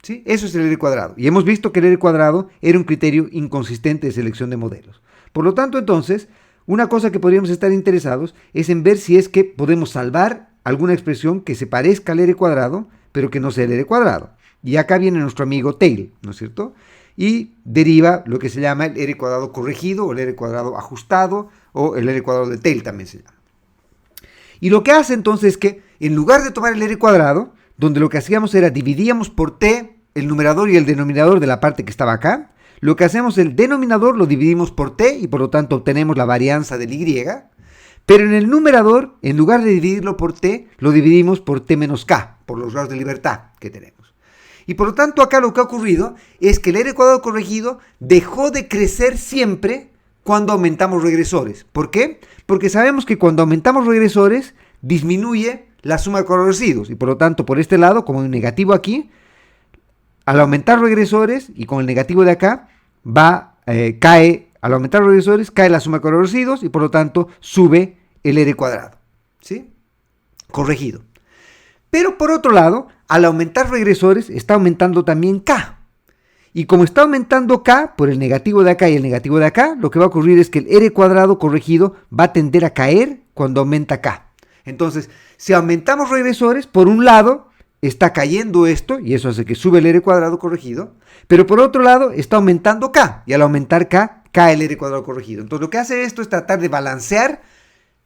¿Sí? Eso es el r cuadrado. Y hemos visto que el r cuadrado era un criterio inconsistente de selección de modelos. Por lo tanto, entonces, una cosa que podríamos estar interesados es en ver si es que podemos salvar alguna expresión que se parezca al r cuadrado, pero que no sea el r cuadrado. Y acá viene nuestro amigo Tail, ¿no es cierto? Y deriva lo que se llama el r cuadrado corregido, o el r cuadrado ajustado, o el r cuadrado de Tail también se llama. Y lo que hace entonces es que, en lugar de tomar el r cuadrado, donde lo que hacíamos era dividíamos por t el numerador y el denominador de la parte que estaba acá, lo que hacemos el denominador lo dividimos por t y por lo tanto obtenemos la varianza del y, pero en el numerador, en lugar de dividirlo por t, lo dividimos por t menos k, por los grados de libertad que tenemos. Y por lo tanto acá lo que ha ocurrido es que el r cuadrado corregido dejó de crecer siempre cuando aumentamos regresores. ¿Por qué? Porque sabemos que cuando aumentamos regresores disminuye la suma de cuadrados residuos y por lo tanto por este lado, como hay un negativo aquí, al aumentar regresores y con el negativo de acá, cae, al aumentar regresores, cae la suma de cuadrados residuos y por lo tanto sube el r cuadrado, ¿sí? Corregido. Pero por otro lado, al aumentar regresores, está aumentando también k. Y como está aumentando k por el negativo de acá y el negativo de acá, lo que va a ocurrir es que el r cuadrado corregido va a tender a caer cuando aumenta k. Entonces, si aumentamos regresores, por un lado está cayendo esto, y eso hace que sube el r cuadrado corregido, pero por otro lado está aumentando k, y al aumentar k, cae el r cuadrado corregido. Entonces lo que hace esto es tratar de balancear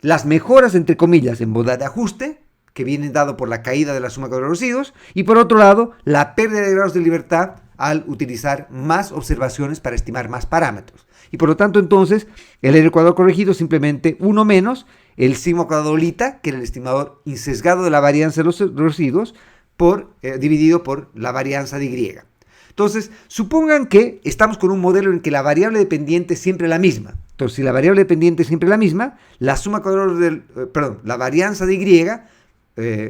las mejoras, entre comillas, en bondad de ajuste, que vienen dado por la caída de la suma de cuadrados residuos, y por otro lado, la pérdida de grados de libertad al utilizar más observaciones para estimar más parámetros. Y por lo tanto, entonces, el r cuadrado corregido es simplemente 1 menos el sigma cuadrado lita, que era el estimador insesgado de la varianza de los residuos, dividido por la varianza de y. Entonces, supongan que estamos con un modelo en que la variable dependiente es siempre la misma. Entonces, si la variable dependiente es siempre la misma, la suma cuadrada la varianza de y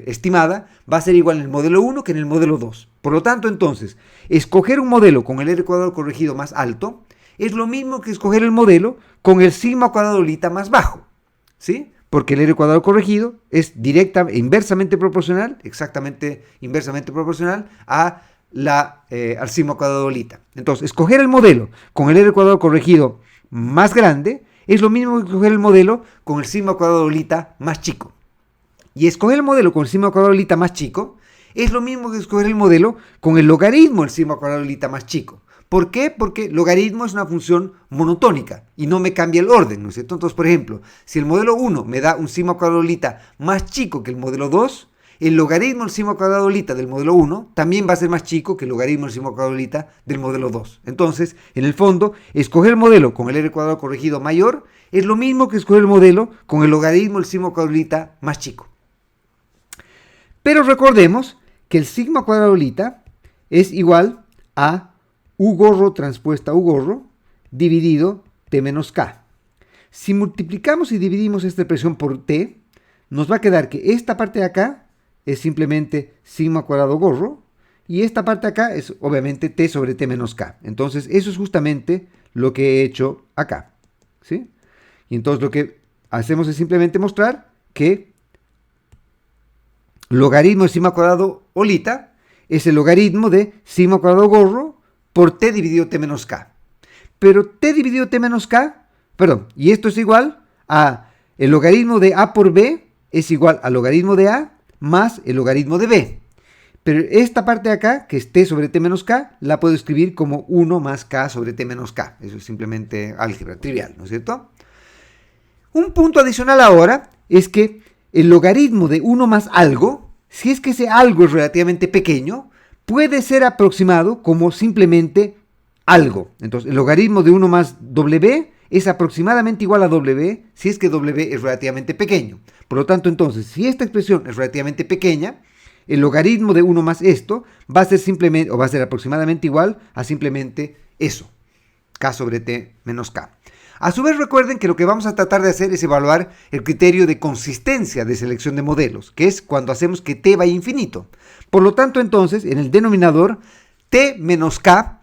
estimada va a ser igual en el modelo 1 que en el modelo 2. Por lo tanto, entonces, escoger un modelo con el r cuadrado corregido más alto es lo mismo que escoger el modelo con el sigma cuadrado lita más bajo, ¿sí? Porque el r cuadrado corregido es inversamente proporcional, exactamente inversamente proporcional al sigma cuadrado lita. Entonces, escoger el modelo con el r cuadrado corregido más grande es lo mismo que escoger el modelo con el sigma cuadrado lita más chico. Y escoger el modelo con el sigma cuadrado lita más chico es lo mismo que escoger el modelo con el logaritmo del sigma cuadrado lita más chico. ¿Por qué? Porque logaritmo es una función monotónica y no me cambia el orden, ¿no es cierto? Entonces, por ejemplo, si el modelo 1 me da un sigma cuadrado lita más chico que el modelo 2, el logaritmo del sigma cuadrado lita del modelo 1 también va a ser más chico que el logaritmo del sigma cuadrado lita del modelo 2. Entonces, en el fondo, escoger el modelo con el r cuadrado corregido mayor es lo mismo que escoger el modelo con el logaritmo del sigma cuadrado lita más chico. Pero recordemos que el sigma cuadrado lita es igual a u gorro transpuesta u gorro dividido t menos k. Si multiplicamos y dividimos esta expresión por t, nos va a quedar que esta parte de acá es simplemente sigma cuadrado gorro y esta parte de acá es obviamente t sobre t menos k. Entonces eso es justamente lo que he hecho acá, ¿sí? Y entonces lo que hacemos es simplemente mostrar que logaritmo de sigma cuadrado o lita es el logaritmo de sigma cuadrado gorro por t dividido t menos k. Pero t dividido t menos k, y esto es igual a el logaritmo de a por b es igual al logaritmo de a más el logaritmo de b. Pero esta parte de acá, que es t sobre t menos k, la puedo escribir como 1 más k sobre t menos k. Eso es simplemente álgebra trivial, ¿no es cierto? Un punto adicional ahora es que el logaritmo de 1 más algo, si es que ese algo es relativamente pequeño, puede ser aproximado como simplemente algo. Entonces, el logaritmo de 1 más w es aproximadamente igual a w si es que w es relativamente pequeño. Por lo tanto, entonces, si esta expresión es relativamente pequeña, el logaritmo de 1 más esto va a ser simplemente, o va a ser aproximadamente igual a simplemente eso, k sobre t menos k. A su vez, recuerden que lo que vamos a tratar de hacer es evaluar el criterio de consistencia de selección de modelos, que es cuando hacemos que t vaya a infinito. Por lo tanto, entonces, en el denominador, t menos k,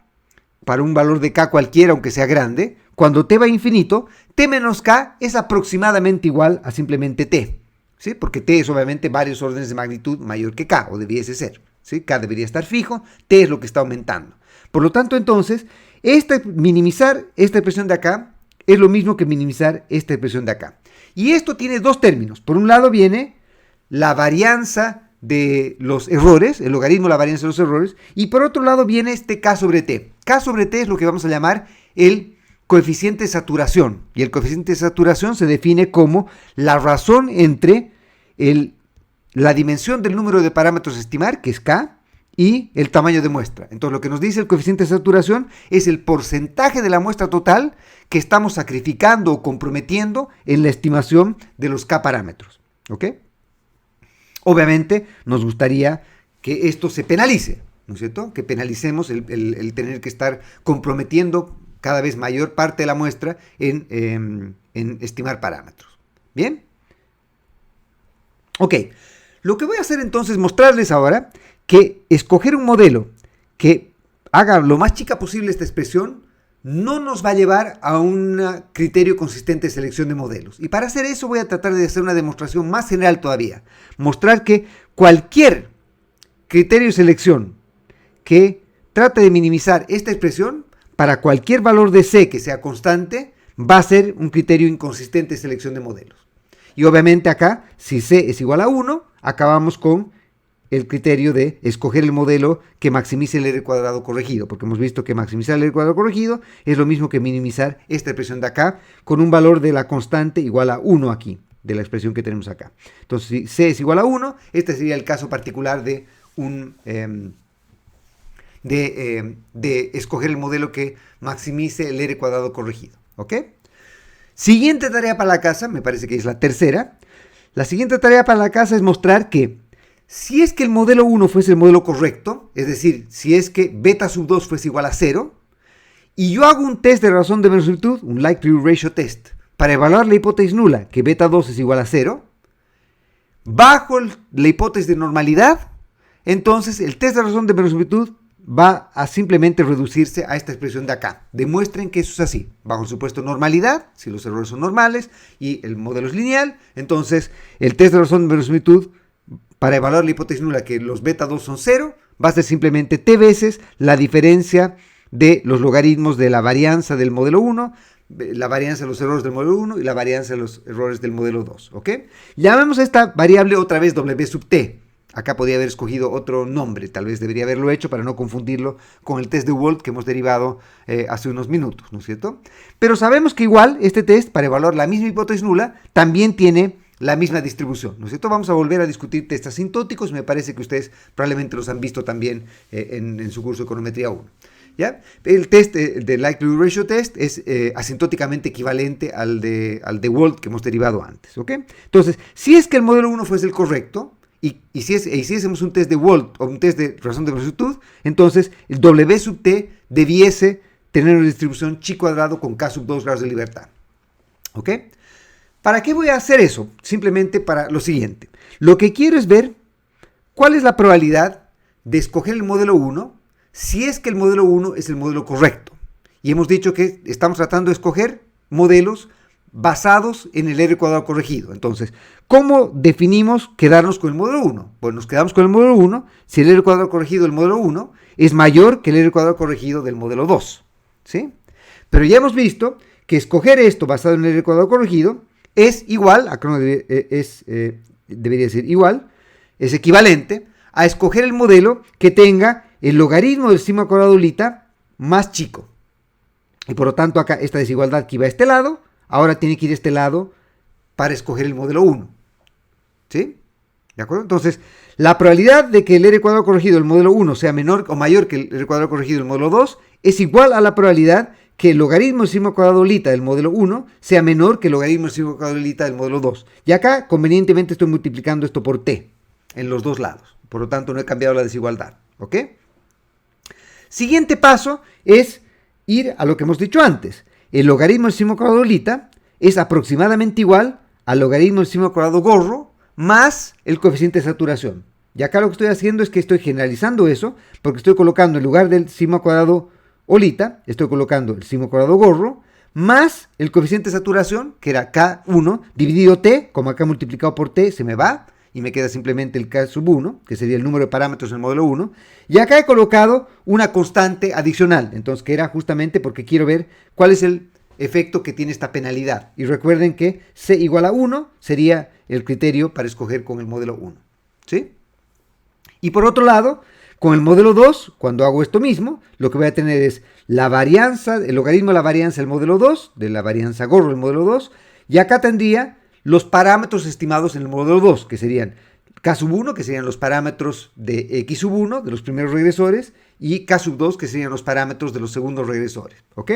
para un valor de k cualquiera, aunque sea grande, cuando t va a infinito, t menos k es aproximadamente igual a simplemente t, ¿sí? Porque t es obviamente varios órdenes de magnitud mayor que k, o debiese ser, ¿sí? K debería estar fijo, t es lo que está aumentando. Por lo tanto, entonces, minimizar esta expresión de acá es lo mismo que minimizar esta expresión de acá. Y esto tiene dos términos. Por un lado viene la varianza de los errores, el logaritmo de la varianza de los errores, y por otro lado viene este k sobre t. K sobre t es lo que vamos a llamar el coeficiente de saturación, y el coeficiente de saturación se define como la razón entre la dimensión del número de parámetros a estimar, que es k, y el tamaño de muestra. Entonces, lo que nos dice el coeficiente de saturación es el porcentaje de la muestra total que estamos sacrificando o comprometiendo en la estimación de los k parámetros. ¿Ok? Obviamente, nos gustaría que esto se penalice, ¿no es cierto? Que penalicemos el tener que estar comprometiendo cada vez mayor parte de la muestra en estimar parámetros. ¿Bien? Ok. Lo que voy a hacer entonces es mostrarles ahora que escoger un modelo que haga lo más chica posible esta expresión no nos va a llevar a un criterio consistente de selección de modelos. Y para hacer eso voy a tratar de hacer una demostración más general todavía. Mostrar que cualquier criterio de selección que trate de minimizar esta expresión, para cualquier valor de C que sea constante, va a ser un criterio inconsistente de selección de modelos. Y obviamente acá, si C es igual a 1, acabamos con el criterio de escoger el modelo que maximice el R cuadrado corregido, porque hemos visto que maximizar el R cuadrado corregido es lo mismo que minimizar esta expresión de acá con un valor de la constante igual a 1 aquí, de la expresión que tenemos acá. Entonces, si C es igual a 1, este sería el caso particular de escoger el modelo que maximice el R cuadrado corregido. ¿Ok? Siguiente tarea para la casa, me parece que es la tercera. La siguiente tarea para la casa es mostrar que si es que el modelo 1 fuese el modelo correcto, es decir, si es que beta sub 2 fuese igual a 0, y yo hago un test de razón de verosimilitud, un likelihood ratio test, para evaluar la hipótesis nula, que beta 2 es igual a 0, bajo la hipótesis de normalidad, entonces el test de razón de verosimilitud va a simplemente reducirse a esta expresión de acá. Demuestren que eso es así. Bajo el supuesto normalidad, si los errores son normales y el modelo es lineal, entonces el test de razón de verosimilitud para evaluar la hipótesis nula que los beta 2 son 0, va a ser simplemente t veces la diferencia de los logaritmos de la varianza del modelo 1, la varianza de los errores del modelo 1 y la varianza de los errores del modelo 2. ¿Ok? Llamemos a esta variable otra vez w sub t. Acá podría haber escogido otro nombre, tal vez debería haberlo hecho para no confundirlo con el test de Wald que hemos derivado hace unos minutos, ¿no es cierto? Pero sabemos que igual este test, para evaluar la misma hipótesis nula, también tiene la misma distribución, ¿no es cierto? Vamos a volver a discutir test asintóticos, me parece que ustedes probablemente los han visto también en su curso de econometría 1. ¿Ya? El test de likelihood ratio test es asintóticamente equivalente al de Wald que hemos derivado antes, ¿ok? Entonces, si es que el modelo 1 fuese el correcto, y si hacemos un test de Wald o un test de razón de verosimilitud, entonces el W sub t debiese tener una distribución chi cuadrado con k sub 2 grados de libertad. ¿Ok? ¿Para qué voy a hacer eso? Simplemente para lo siguiente. Lo que quiero es ver cuál es la probabilidad de escoger el modelo 1 si es que el modelo 1 es el modelo correcto. Y hemos dicho que estamos tratando de escoger modelos basados en el R cuadrado corregido. Entonces, ¿cómo definimos quedarnos con el modelo 1? Pues nos quedamos con el modelo 1 si el R cuadrado corregido del modelo 1 es mayor que el R cuadrado corregido del modelo 2. ¿Sí? Pero ya hemos visto que escoger esto basado en el R cuadrado corregido es igual, acá no debería decir igual, es equivalente a escoger el modelo que tenga el logaritmo del sigma cuadrado lita más chico. Y por lo tanto acá esta desigualdad que iba a este lado, ahora tiene que ir a este lado para escoger el modelo 1. ¿Sí? ¿De acuerdo? Entonces, la probabilidad de que el R cuadrado corregido del modelo 1 sea menor o mayor que el R cuadrado corregido del modelo 2 es igual a la probabilidad que el logaritmo del sigma cuadrado lita del modelo 1 sea menor que el logaritmo del sigma cuadrado lita del modelo 2. Y acá, convenientemente, estoy multiplicando esto por t en los dos lados. Por lo tanto, no he cambiado la desigualdad. ¿Ok? Siguiente paso es ir a lo que hemos dicho antes. El logaritmo del sigma cuadrado lita es aproximadamente igual al logaritmo del sigma cuadrado gorro más el coeficiente de saturación. Y acá lo que estoy haciendo es que estoy generalizando eso, porque estoy colocando en lugar del sigma cuadrado olita, estoy colocando el sigma cuadrado gorro, más el coeficiente de saturación, que era K1, dividido T, como acá multiplicado por T, se me va, y me queda simplemente el K sub 1, que sería el número de parámetros del modelo 1, y acá he colocado una constante adicional, entonces que era justamente porque quiero ver cuál es el efecto que tiene esta penalidad. Y recuerden que C igual a 1 sería el criterio para escoger con el modelo 1. ¿Sí? Y por otro lado, con el modelo 2, cuando hago esto mismo, lo que voy a tener es la varianza, el logaritmo de la varianza del modelo 2, de la varianza gorro del modelo 2, y acá tendría los parámetros estimados en el modelo 2, que serían K sub 1, que serían los parámetros de X sub 1, de los primeros regresores, y K sub 2, que serían los parámetros de los segundos regresores. ¿Ok?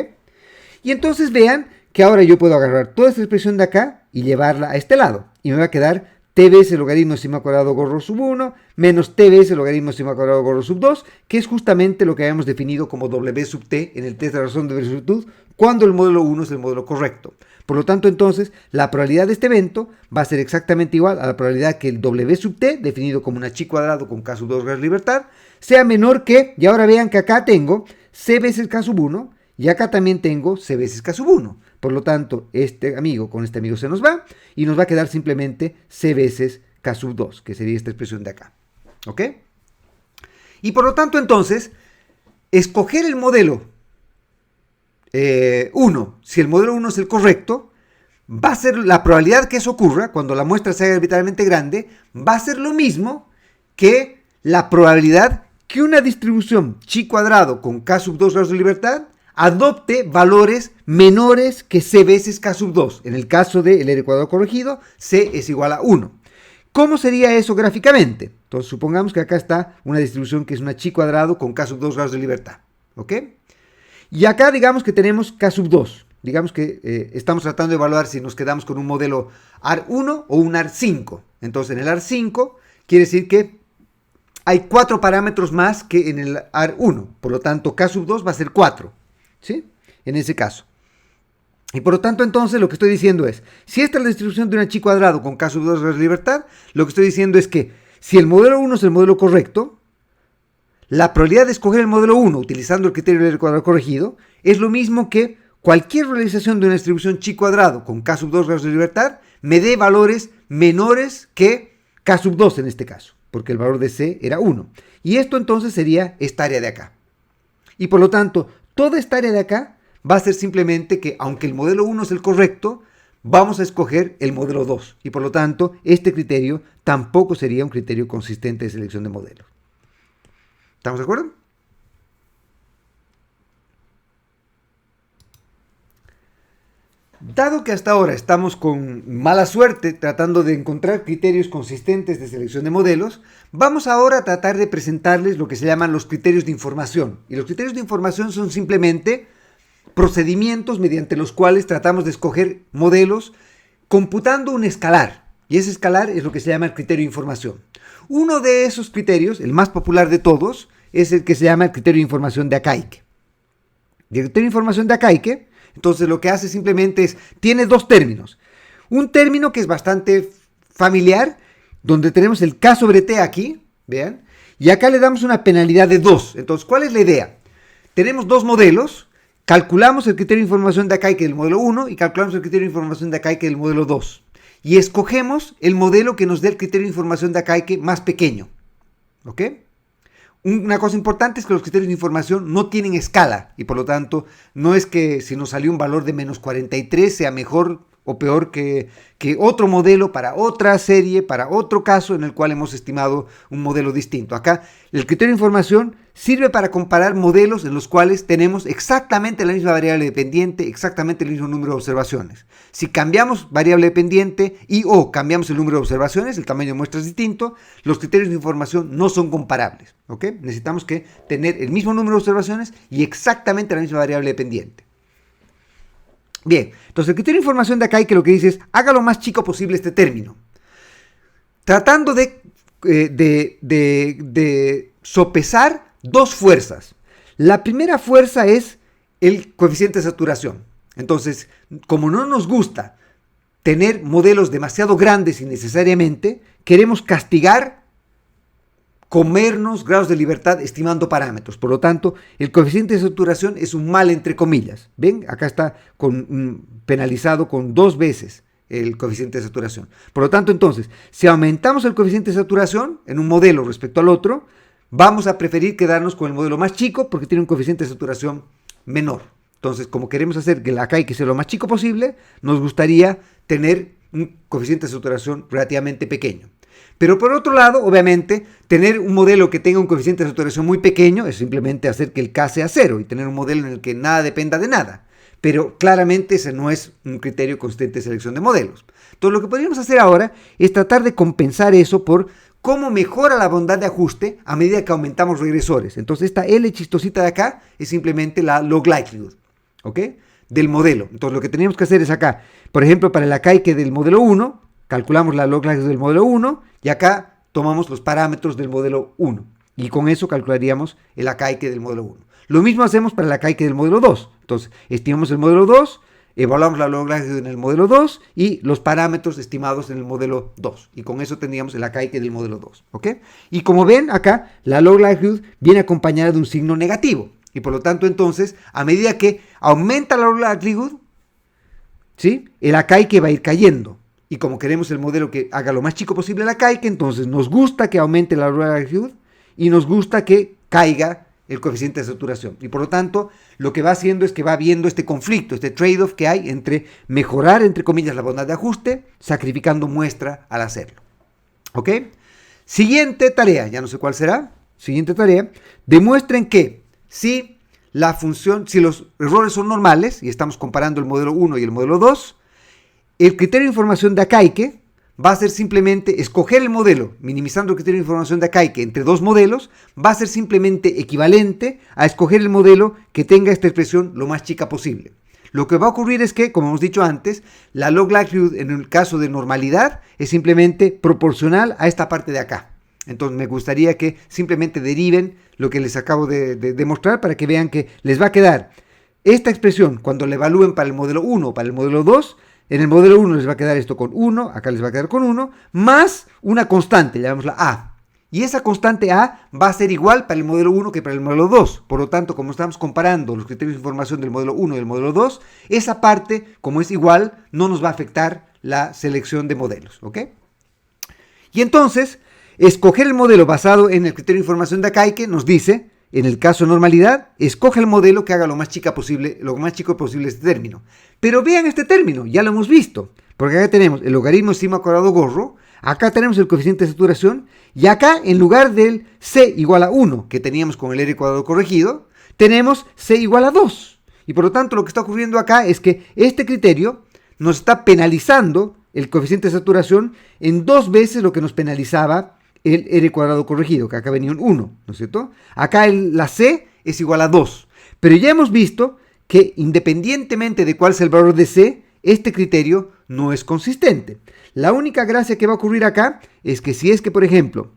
Y entonces vean que ahora yo puedo agarrar toda esta expresión de acá y llevarla a este lado. Y me va a quedar t veces el logaritmo de sigma cuadrado gorro sub 1 menos t veces el logaritmo de sigma cuadrado gorro sub 2, que es justamente lo que habíamos definido como w sub t en el test de razón de verosimilitud cuando el modelo 1 es el modelo correcto. Por lo tanto, entonces, la probabilidad de este evento va a ser exactamente igual a la probabilidad que el w sub t, definido como una chi cuadrado con k sub 2 grados de libertad, sea menor que, y ahora vean que acá tengo c veces k sub 1, y acá también tengo c veces k sub 1. Por lo tanto, este amigo con este amigo se nos va, y nos va a quedar simplemente c veces k sub 2, que sería esta expresión de acá. ¿Ok? Y por lo tanto, entonces, escoger el modelo 1, si el modelo 1 es el correcto, va a ser la probabilidad que eso ocurra, cuando la muestra sea arbitrariamente grande, va a ser lo mismo que la probabilidad que una distribución chi cuadrado con k sub 2 grados de libertad adopte valores menores que c veces k sub 2. En el caso del R cuadrado corregido, c es igual a 1. ¿Cómo sería eso gráficamente? Entonces, supongamos que acá está una distribución que es una chi cuadrado con k sub 2 grados de libertad. ¿Ok? Y acá digamos que tenemos k sub 2. Digamos que estamos tratando de evaluar si nos quedamos con un modelo AR1 o un AR5. Entonces, en el AR5 quiere decir que hay 4 parámetros más que en el AR1. Por lo tanto, k sub 2 va a ser 4. ¿Sí? En ese caso. Y por lo tanto, entonces, lo que estoy diciendo es, si esta es la distribución de una chi cuadrado con k sub 2 grados de libertad, lo que estoy diciendo es que si el modelo 1 es el modelo correcto, la probabilidad de escoger el modelo 1 utilizando el criterio del R cuadrado corregido es lo mismo que cualquier realización de una distribución chi cuadrado con k sub 2 grados de libertad me dé valores menores que k sub 2 en este caso, porque el valor de c era 1. Y esto entonces sería esta área de acá. Y por lo tanto, toda esta área de acá va a ser simplemente que, aunque el modelo 1 es el correcto, vamos a escoger el modelo 2. Y por lo tanto, este criterio tampoco sería un criterio consistente de selección de modelos. ¿Estamos de acuerdo? Dado que hasta ahora estamos con mala suerte tratando de encontrar criterios consistentes de selección de modelos, vamos ahora a tratar de presentarles lo que se llaman los criterios de información. Y los criterios de información son simplemente procedimientos mediante los cuales tratamos de escoger modelos computando un escalar. Y ese escalar es lo que se llama el criterio de información. Uno de esos criterios, el más popular de todos, es el que se llama el criterio de información de Akaike. El criterio de información de Akaike, entonces lo que hace simplemente es, tiene dos términos. Un término que es bastante familiar, donde tenemos el K sobre T aquí, vean, y acá le damos una penalidad de 2. Entonces, ¿cuál es la idea? Tenemos dos modelos, calculamos el criterio de información de Akaike del modelo 1 y calculamos el criterio de información de Akaike del modelo 2. Y escogemos el modelo que nos dé el criterio de información de Akaike más pequeño. ¿Ok? Una cosa importante es que los criterios de información no tienen escala y por lo tanto no es que si nos salió un valor de menos 43 sea mejor o peor que otro modelo para otra serie, para otro caso en el cual hemos estimado un modelo distinto. Acá el criterio de información sirve para comparar modelos en los cuales tenemos exactamente la misma variable dependiente, exactamente el mismo número de observaciones. Si cambiamos variable dependiente y o cambiamos el número de observaciones, el tamaño de muestra es distinto, los criterios de información no son comparables. ¿Ok? Necesitamos que tener el mismo número de observaciones y exactamente la misma variable dependiente. Bien, entonces el criterio de información de acá y que lo que dice es, haga lo más chico posible este término. Tratando de sopesar dos fuerzas. La primera fuerza es el coeficiente de saturación. Entonces, como no nos gusta tener modelos demasiado grandes innecesariamente, queremos castigar, comernos grados de libertad estimando parámetros. Por lo tanto, el coeficiente de saturación es un mal entre comillas. ¿Ven? Acá está penalizado con 2 veces el coeficiente de saturación. Por lo tanto, entonces, si aumentamos el coeficiente de saturación en un modelo respecto al otro, vamos a preferir quedarnos con el modelo más chico porque tiene un coeficiente de saturación menor. Entonces, como queremos hacer que acá hay que sea lo más chico posible, nos gustaría tener un coeficiente de saturación relativamente pequeño. Pero por otro lado, obviamente, tener un modelo que tenga un coeficiente de saturación muy pequeño es simplemente hacer que el K sea 0 y tener un modelo en el que nada dependa de nada. Pero claramente ese no es un criterio consistente de selección de modelos. Entonces lo que podríamos hacer ahora es tratar de compensar eso por cómo mejora la bondad de ajuste a medida que aumentamos regresores. Entonces esta L chistosita de acá es simplemente la log likelihood, ¿ok? Del modelo. Entonces lo que tenemos que hacer es acá, por ejemplo, para el acaique del modelo 1, calculamos la log likelihood del modelo 1 y acá tomamos los parámetros del modelo 1. Y con eso calcularíamos el acaique del modelo 1. Lo mismo hacemos para el acaique del modelo 2. Entonces, estimamos el modelo 2, evaluamos la log likelihood en el modelo 2 y los parámetros estimados en el modelo 2. Y con eso tendríamos el acaique del modelo 2. ¿Ok? Y como ven acá, la log likelihood viene acompañada de un signo negativo. Y por lo tanto, entonces, a medida que aumenta la log likelihood, ¿sí?, el acaique va a ir cayendo. Y como queremos el modelo que haga lo más chico posible el acaique, entonces nos gusta que aumente la log likelihood y nos gusta que caiga el coeficiente de saturación. Y por lo tanto, lo que va haciendo es que va viendo este conflicto, este trade-off que hay entre mejorar, entre comillas, la bondad de ajuste, sacrificando muestra al hacerlo. ¿Ok? Siguiente tarea, ya no sé cuál será. Siguiente tarea, demuestren que si los errores son normales, y estamos comparando el modelo 1 y el modelo 2, el criterio de información de acaique va a ser simplemente escoger el modelo, minimizando el criterio de información de acaique entre dos modelos, va a ser simplemente equivalente a escoger el modelo que tenga esta expresión lo más chica posible. Lo que va a ocurrir es que, como hemos dicho antes, la log likelihood en el caso de normalidad es simplemente proporcional a esta parte de acá. Entonces me gustaría que simplemente deriven lo que les acabo de demostrar para que vean que les va a quedar esta expresión cuando la evalúen para el modelo 1 o para el modelo 2. En el modelo 1 les va a quedar esto con 1, acá les va a quedar con 1, más una constante, llamémosla A. Y esa constante A va a ser igual para el modelo 1 que para el modelo 2. Por lo tanto, como estamos comparando los criterios de información del modelo 1 y del modelo 2, esa parte, como es igual, no nos va a afectar la selección de modelos. ¿Ok? Y entonces, escoger el modelo basado en el criterio de información de acaique nos dice, en el caso de normalidad, escoge el modelo que haga lo más chico posible este término. Pero vean este término, ya lo hemos visto, porque acá tenemos el logaritmo de sigma cuadrado gorro, acá tenemos el coeficiente de saturación, y acá en lugar del C igual a 1 que teníamos con el R cuadrado corregido, tenemos C igual a 2. Y por lo tanto lo que está ocurriendo acá es que este criterio nos está penalizando el coeficiente de saturación en 2 veces lo que nos penalizaba el R cuadrado corregido, que acá venía un 1, ¿no es cierto? Acá la C es igual a 2. Pero ya hemos visto que independientemente de cuál sea el valor de C, este criterio no es consistente. La única gracia que va a ocurrir acá es que si es que, por ejemplo,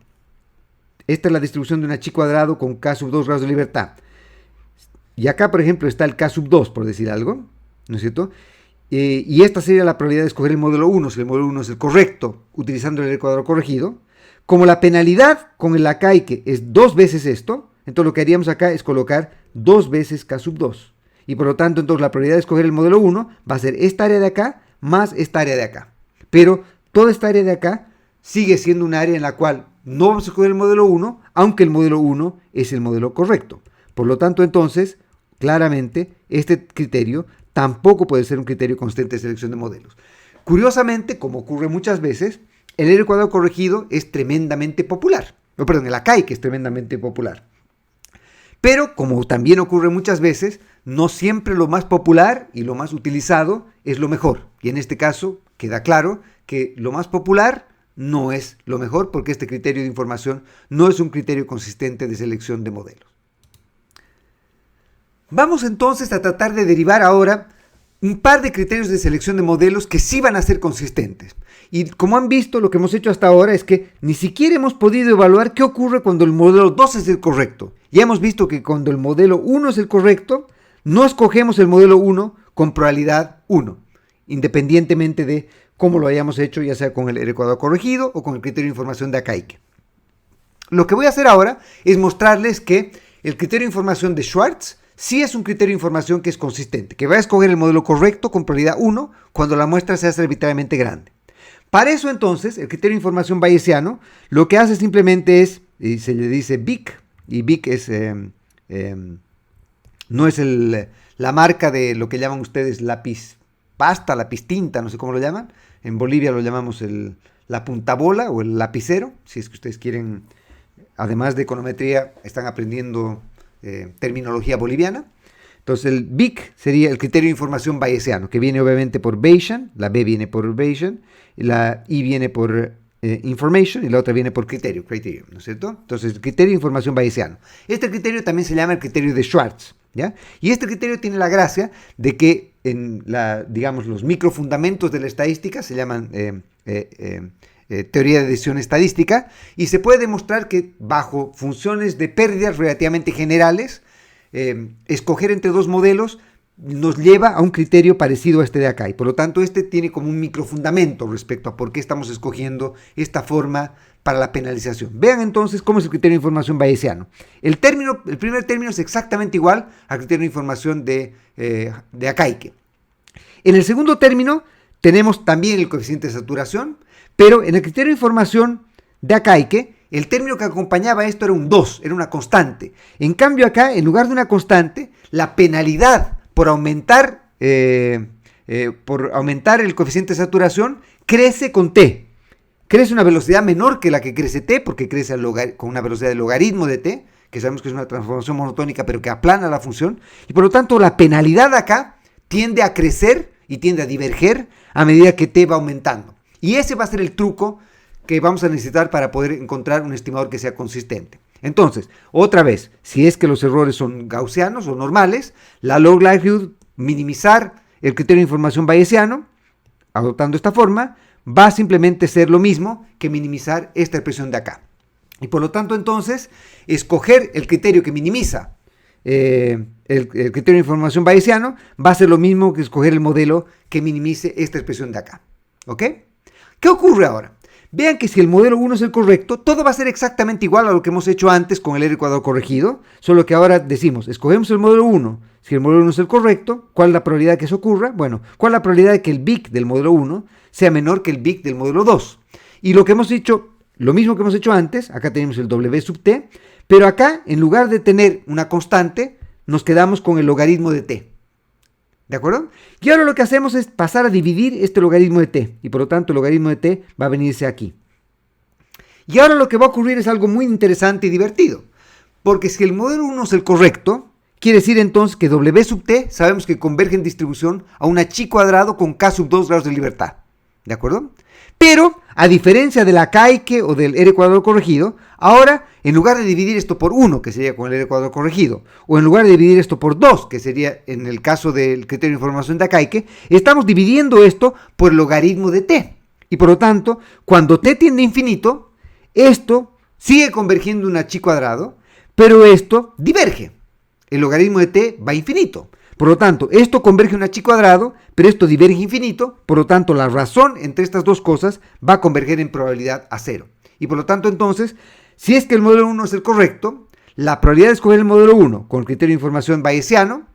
esta es la distribución de una chi cuadrado con K sub 2 grados de libertad, y acá, por ejemplo, está el K sub 2, por decir algo, ¿no es cierto? Y esta sería la probabilidad de escoger el modelo 1, si el modelo 1 es el correcto, utilizando el R cuadrado corregido. Como la penalidad con el acaique es 2 veces esto, entonces lo que haríamos acá es colocar 2 veces K sub 2. Y por lo tanto, entonces la probabilidad de escoger el modelo 1 va a ser esta área de acá más esta área de acá. Pero toda esta área de acá sigue siendo un área en la cual no vamos a escoger el modelo 1, aunque el modelo 1 es el modelo correcto. Por lo tanto, entonces, claramente, este criterio tampoco puede ser un criterio consistente de selección de modelos. Curiosamente, como ocurre muchas veces, el R cuadrado corregido es tremendamente popular. No, perdón, el Akai, que es tremendamente popular. Pero, como también ocurre muchas veces, no siempre lo más popular y lo más utilizado es lo mejor. Y en este caso queda claro que lo más popular no es lo mejor, porque este criterio de información no es un criterio consistente de selección de modelos. Vamos entonces a tratar de derivar ahora un par de criterios de selección de modelos que sí van a ser consistentes. Y como han visto, lo que hemos hecho hasta ahora es que ni siquiera hemos podido evaluar qué ocurre cuando el modelo 2 es el correcto. Ya hemos visto que cuando el modelo 1 es el correcto, no escogemos el modelo 1 con probabilidad 1, independientemente de cómo lo hayamos hecho, ya sea con el R cuadrado corregido o con el criterio de información de Akaike. Lo que voy a hacer ahora es mostrarles que el criterio de información de Schwartz sí es un criterio de información que es consistente, que va a escoger el modelo correcto con probabilidad 1 cuando la muestra sea arbitrariamente grande. Para eso entonces, el criterio de información bayesiano lo que hace simplemente es, y se le dice BIC, y BIC es, no es la marca de lo que llaman ustedes lápiz pasta, lápiz tinta, no sé cómo lo llaman. En Bolivia lo llamamos la puntabola o el lapicero, si es que ustedes quieren, además de econometría, están aprendiendo terminología boliviana. Entonces el BIC sería el criterio de información bayesiano, que viene obviamente por Bayesian, la B viene por Bayesian, la I viene por information y la otra viene por criterio, ¿no es cierto? Entonces el criterio de información bayesiano. Este criterio también se llama el criterio de Schwartz, ¿ya? Y este criterio tiene la gracia de que digamos, los microfundamentos de la estadística se llaman teoría de decisión estadística, y se puede demostrar que bajo funciones de pérdidas relativamente generales, escoger entre dos modelos nos lleva a un criterio parecido a este de acá, y por lo tanto este tiene como un microfundamento respecto a por qué estamos escogiendo esta forma para la penalización. Vean entonces cómo es el criterio de información bayesiano. El primer término es exactamente igual al criterio de información de Akaike. En el segundo término tenemos también el coeficiente de saturación, pero en el criterio de información de Akaike, el término que acompañaba esto era un 2, era una constante. En cambio acá, en lugar de una constante, la penalidad por aumentar el coeficiente de saturación crece con t. Crece una velocidad menor que la que crece t, porque crece con una velocidad de logaritmo de t, que sabemos que es una transformación monotónica, pero que aplana la función. Y por lo tanto, la penalidad acá tiende a crecer y tiende a diverger a medida que t va aumentando. Y ese va a ser el truco que vamos a necesitar para poder encontrar un estimador que sea consistente. Entonces, otra vez, si es que los errores son gaussianos o normales, la log likelihood, minimizar el criterio de información bayesiano, adoptando esta forma, va a simplemente ser lo mismo que minimizar esta expresión de acá. Y por lo tanto, entonces, escoger el criterio que minimiza el criterio de información bayesiano va a ser lo mismo que escoger el modelo que minimice esta expresión de acá. ¿Ok? ¿Qué ocurre ahora? Vean que si el modelo 1 es el correcto, todo va a ser exactamente igual a lo que hemos hecho antes con el R cuadrado corregido, solo que ahora decimos, escogemos el modelo 1, si el modelo 1 es el correcto, ¿cuál es la probabilidad de que eso ocurra? Bueno, ¿cuál es la probabilidad de que el BIC del modelo 1 sea menor que el BIC del modelo 2? Y lo que hemos hecho, lo mismo que hemos hecho antes, acá tenemos el W sub t, pero acá, en lugar de tener una constante, nos quedamos con el logaritmo de t. ¿De acuerdo? Y ahora lo que hacemos es pasar a dividir este logaritmo de t, y por lo tanto el logaritmo de t va a venirse aquí. Y ahora lo que va a ocurrir es algo muy interesante y divertido, porque si el modelo 1 es el correcto, quiere decir entonces que W sub t sabemos que converge en distribución a una chi cuadrado con k sub 2 grados de libertad. ¿De acuerdo? Pero, a diferencia de la Akaike o del R cuadrado corregido, ahora, en lugar de dividir esto por 1, que sería con el R cuadrado corregido, o en lugar de dividir esto por 2, que sería en el caso del criterio de información de Akaike, estamos dividiendo esto por el logaritmo de t. Y por lo tanto, cuando t tiende a infinito, esto sigue convergiendo una chi cuadrado, pero esto diverge. El logaritmo de t va a infinito. Por lo tanto, esto converge a una chi cuadrado, pero esto diverge infinito, por lo tanto, la razón entre estas dos cosas va a converger en probabilidad a 0. Y por lo tanto, entonces, si es que el modelo 1 es el correcto, la probabilidad de escoger el modelo 1 con el criterio de información bayesiano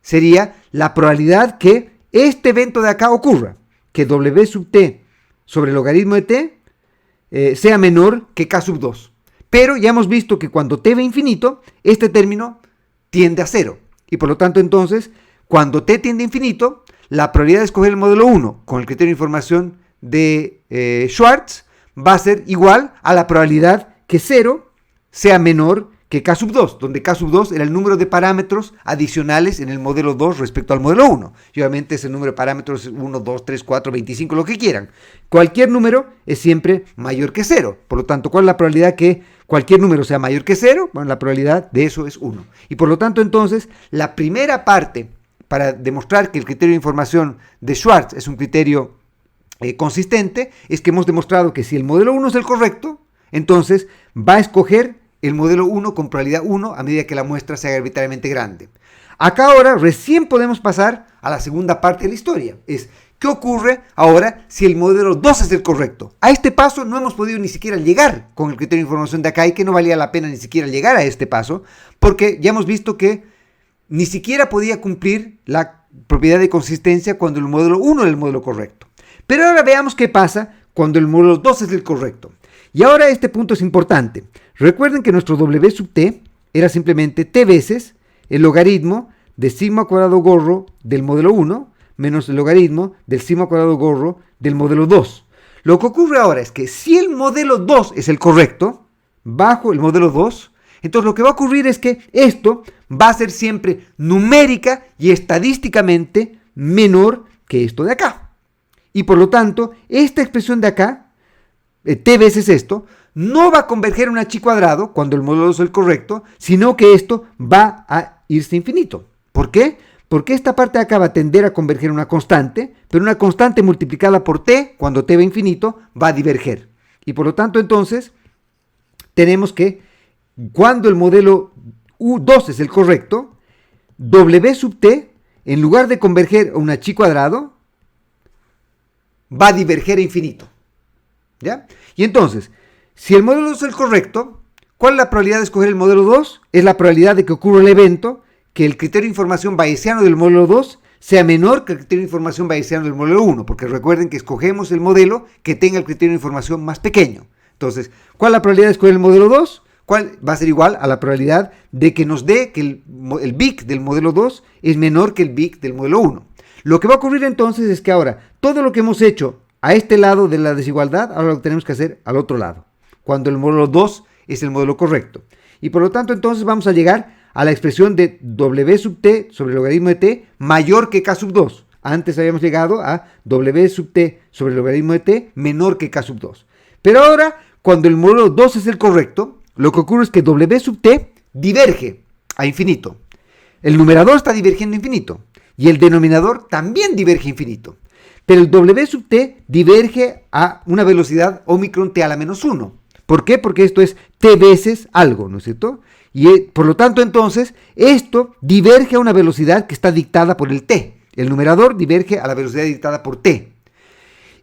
sería la probabilidad que este evento de acá ocurra, que W sub t sobre el logaritmo de t sea menor que k sub 2. Pero ya hemos visto que cuando t va a infinito, este término tiende a 0. Y por lo tanto, entonces, Cuando t tiende a infinito, la probabilidad de escoger el modelo 1 con el criterio de información de Schwartz va a ser igual a la probabilidad que 0 sea menor que k sub 2, donde k sub 2 era el número de parámetros adicionales en el modelo 2 respecto al modelo 1. Y obviamente ese número de parámetros es 1, 2, 3, 4, 25, lo que quieran. Cualquier número es siempre mayor que 0. Por lo tanto, ¿cuál es la probabilidad que cualquier número sea mayor que 0? Bueno, la probabilidad de eso es 1. Y por lo tanto, entonces, la primera parte para demostrar que el criterio de información de Schwartz es un criterio consistente es que hemos demostrado que si el modelo 1 es el correcto, entonces va a escoger el modelo 1 con probabilidad 1 a medida que la muestra sea arbitrariamente grande. Acá ahora recién podemos pasar a la segunda parte de la historia. Es, ¿qué ocurre ahora si el modelo 2 es el correcto? A este paso no hemos podido ni siquiera llegar con el criterio de información de acá y que no valía la pena ni siquiera llegar a este paso porque ya hemos visto que ni siquiera podía cumplir la propiedad de consistencia cuando el modelo 1 era el modelo correcto. Pero ahora veamos qué pasa cuando el modelo 2 es el correcto. Y ahora este punto es importante. Recuerden que nuestro W sub t era simplemente t veces el logaritmo de sigma cuadrado gorro del modelo 1 menos el logaritmo del sigma cuadrado gorro del modelo 2. Lo que ocurre ahora es que si el modelo 2 es el correcto, bajo el modelo 2, entonces lo que va a ocurrir es que esto va a ser siempre numérica y estadísticamente menor que esto de acá. Y por lo tanto, esta expresión de acá, t veces esto, no va a converger en un h cuadrado cuando el modelo 2 es el correcto, sino que esto va a irse a infinito. ¿Por qué? Porque esta parte de acá va a tender a converger en una constante, pero una constante multiplicada por t, cuando t va a infinito, va a diverger. Y por lo tanto, entonces, tenemos que, cuando el modelo 2 es el correcto, w sub t, en lugar de converger a un h cuadrado, va a diverger a infinito. ¿Ya? Y entonces, si el modelo 2 es el correcto, ¿cuál es la probabilidad de escoger el modelo 2? Es la probabilidad de que ocurra el evento que el criterio de información bayesiano del modelo 2 sea menor que el criterio de información bayesiano del modelo 1, porque recuerden que escogemos el modelo que tenga el criterio de información más pequeño. Entonces, ¿cuál es la probabilidad de escoger el modelo 2? ¿Cuál va a ser igual a la probabilidad de que nos dé que el BIC del modelo 2 es menor que el BIC del modelo 1? Lo que va a ocurrir entonces es que ahora, todo lo que hemos hecho a este lado de la desigualdad, ahora lo tenemos que hacer al otro lado, cuando el modelo 2 es el modelo correcto. Y por lo tanto, entonces vamos a llegar a la expresión de w sub t sobre el logaritmo de t mayor que k sub 2. Antes habíamos llegado a w sub t sobre el logaritmo de t menor que k sub 2. Pero ahora, cuando el modelo 2 es el correcto, lo que ocurre es que w sub t diverge a infinito. El numerador está divergiendo a infinito y el denominador también diverge a infinito. Pero el w sub t diverge a una velocidad omicron t a la menos 1. ¿Por qué? Porque esto es t veces algo, ¿no es cierto? Y por lo tanto, entonces, esto diverge a una velocidad que está dictada por el t. El numerador diverge a la velocidad dictada por t.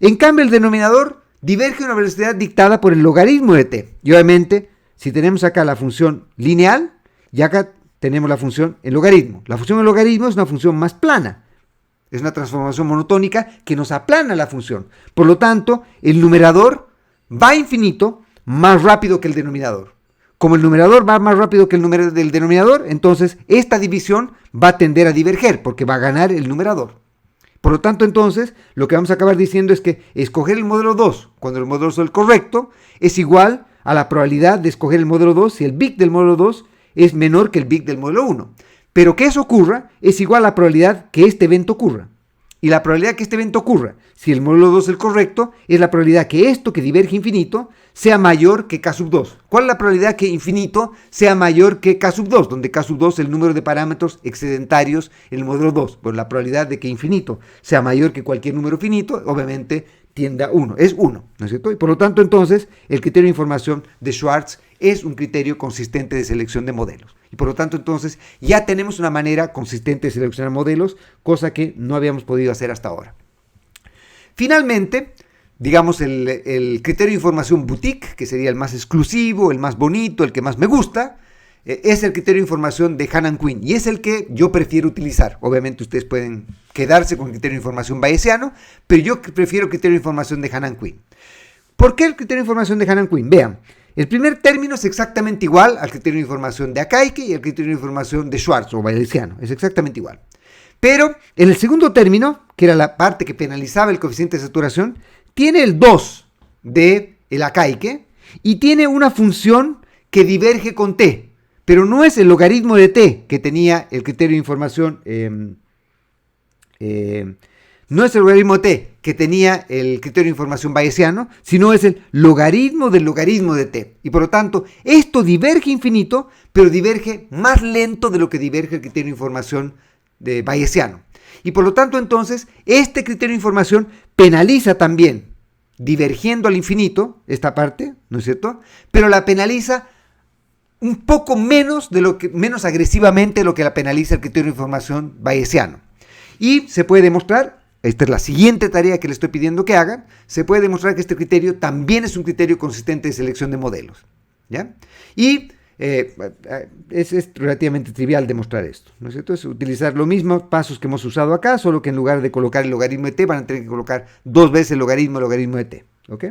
En cambio, el denominador diverge a una velocidad dictada por el logaritmo de t. Y obviamente, si tenemos acá la función lineal, y acá tenemos la función en logaritmo. La función en logaritmo es una función más plana. Es una transformación monotónica que nos aplana la función. Por lo tanto, el numerador va a infinito más rápido que el denominador. Como el numerador va más rápido que el número del denominador, entonces esta división va a tender a diverger porque va a ganar el numerador. Por lo tanto, entonces, lo que vamos a acabar diciendo es que escoger el modelo 2 cuando el modelo 2 es el correcto es igual a la probabilidad de escoger el modelo 2 si el BIC del modelo 2 es menor que el BIC del modelo 1. Pero que eso ocurra es igual a la probabilidad que este evento ocurra. Y la probabilidad que este evento ocurra, si el modelo 2 es el correcto, es la probabilidad que esto que diverge infinito sea mayor que k sub 2. ¿Cuál es la probabilidad que infinito sea mayor que k sub 2? Donde k sub 2 es el número de parámetros excedentarios en el modelo 2. Pues la probabilidad de que infinito sea mayor que cualquier número finito, obviamente tiende a 1. Es 1, ¿no es cierto? Y por lo tanto, entonces, el criterio de información de Schwartz es un criterio consistente de selección de modelos. Y por lo tanto, entonces, ya tenemos una manera consistente de seleccionar modelos, cosa que no habíamos podido hacer hasta ahora. Finalmente, digamos, el criterio de información boutique, que sería el más exclusivo, el más bonito, el que más me gusta, es el criterio de información de Hannan-Quinn y es el que yo prefiero utilizar. Obviamente ustedes pueden quedarse con el criterio de información bayesiano, pero yo prefiero el criterio de información de Hannan-Quinn. ¿Por qué el criterio de información de Hannan-Quinn? Vean, el primer término es exactamente igual al criterio de información de Akaike y al criterio de información de Schwartz o bayesiano, es exactamente igual. Pero en el segundo término, que era la parte que penalizaba el coeficiente de saturación, tiene el 2 de el acaique y tiene una función que diverge con t, pero no es el logaritmo de t que tenía el criterio de información, no es el logaritmo de t que tenía el criterio de información bayesiano, sino es el logaritmo del logaritmo de t. Y por lo tanto, esto diverge infinito, pero diverge más lento de lo que diverge el criterio de información de bayesiano. Y por lo tanto, entonces, este criterio de información penaliza también, divergiendo al infinito, esta parte, ¿no es cierto? Pero la penaliza un poco menos menos agresivamente de lo que la penaliza el criterio de información bayesiano. Y se puede demostrar, esta es la siguiente tarea que le estoy pidiendo que hagan, se puede demostrar que este criterio también es un criterio consistente de selección de modelos, ¿ya? Y es relativamente trivial demostrar esto, ¿no es cierto? Es utilizar los mismos pasos que hemos usado acá, solo que en lugar de colocar el logaritmo de t, van a tener que colocar 2 veces el logaritmo de t, ¿ok?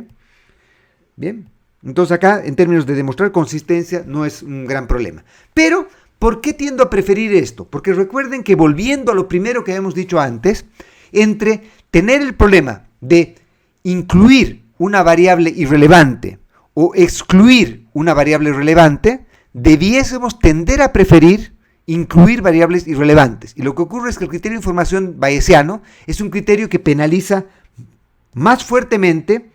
Bien, entonces acá, en términos de demostrar consistencia, no es un gran problema. Pero, ¿por qué tiendo a preferir esto? Porque recuerden que volviendo a lo primero que habíamos dicho antes, entre tener el problema de incluir una variable irrelevante o excluir una variable relevante, debiésemos tender a preferir incluir variables irrelevantes. Y lo que ocurre es que el criterio de información bayesiano es un criterio que penaliza más fuertemente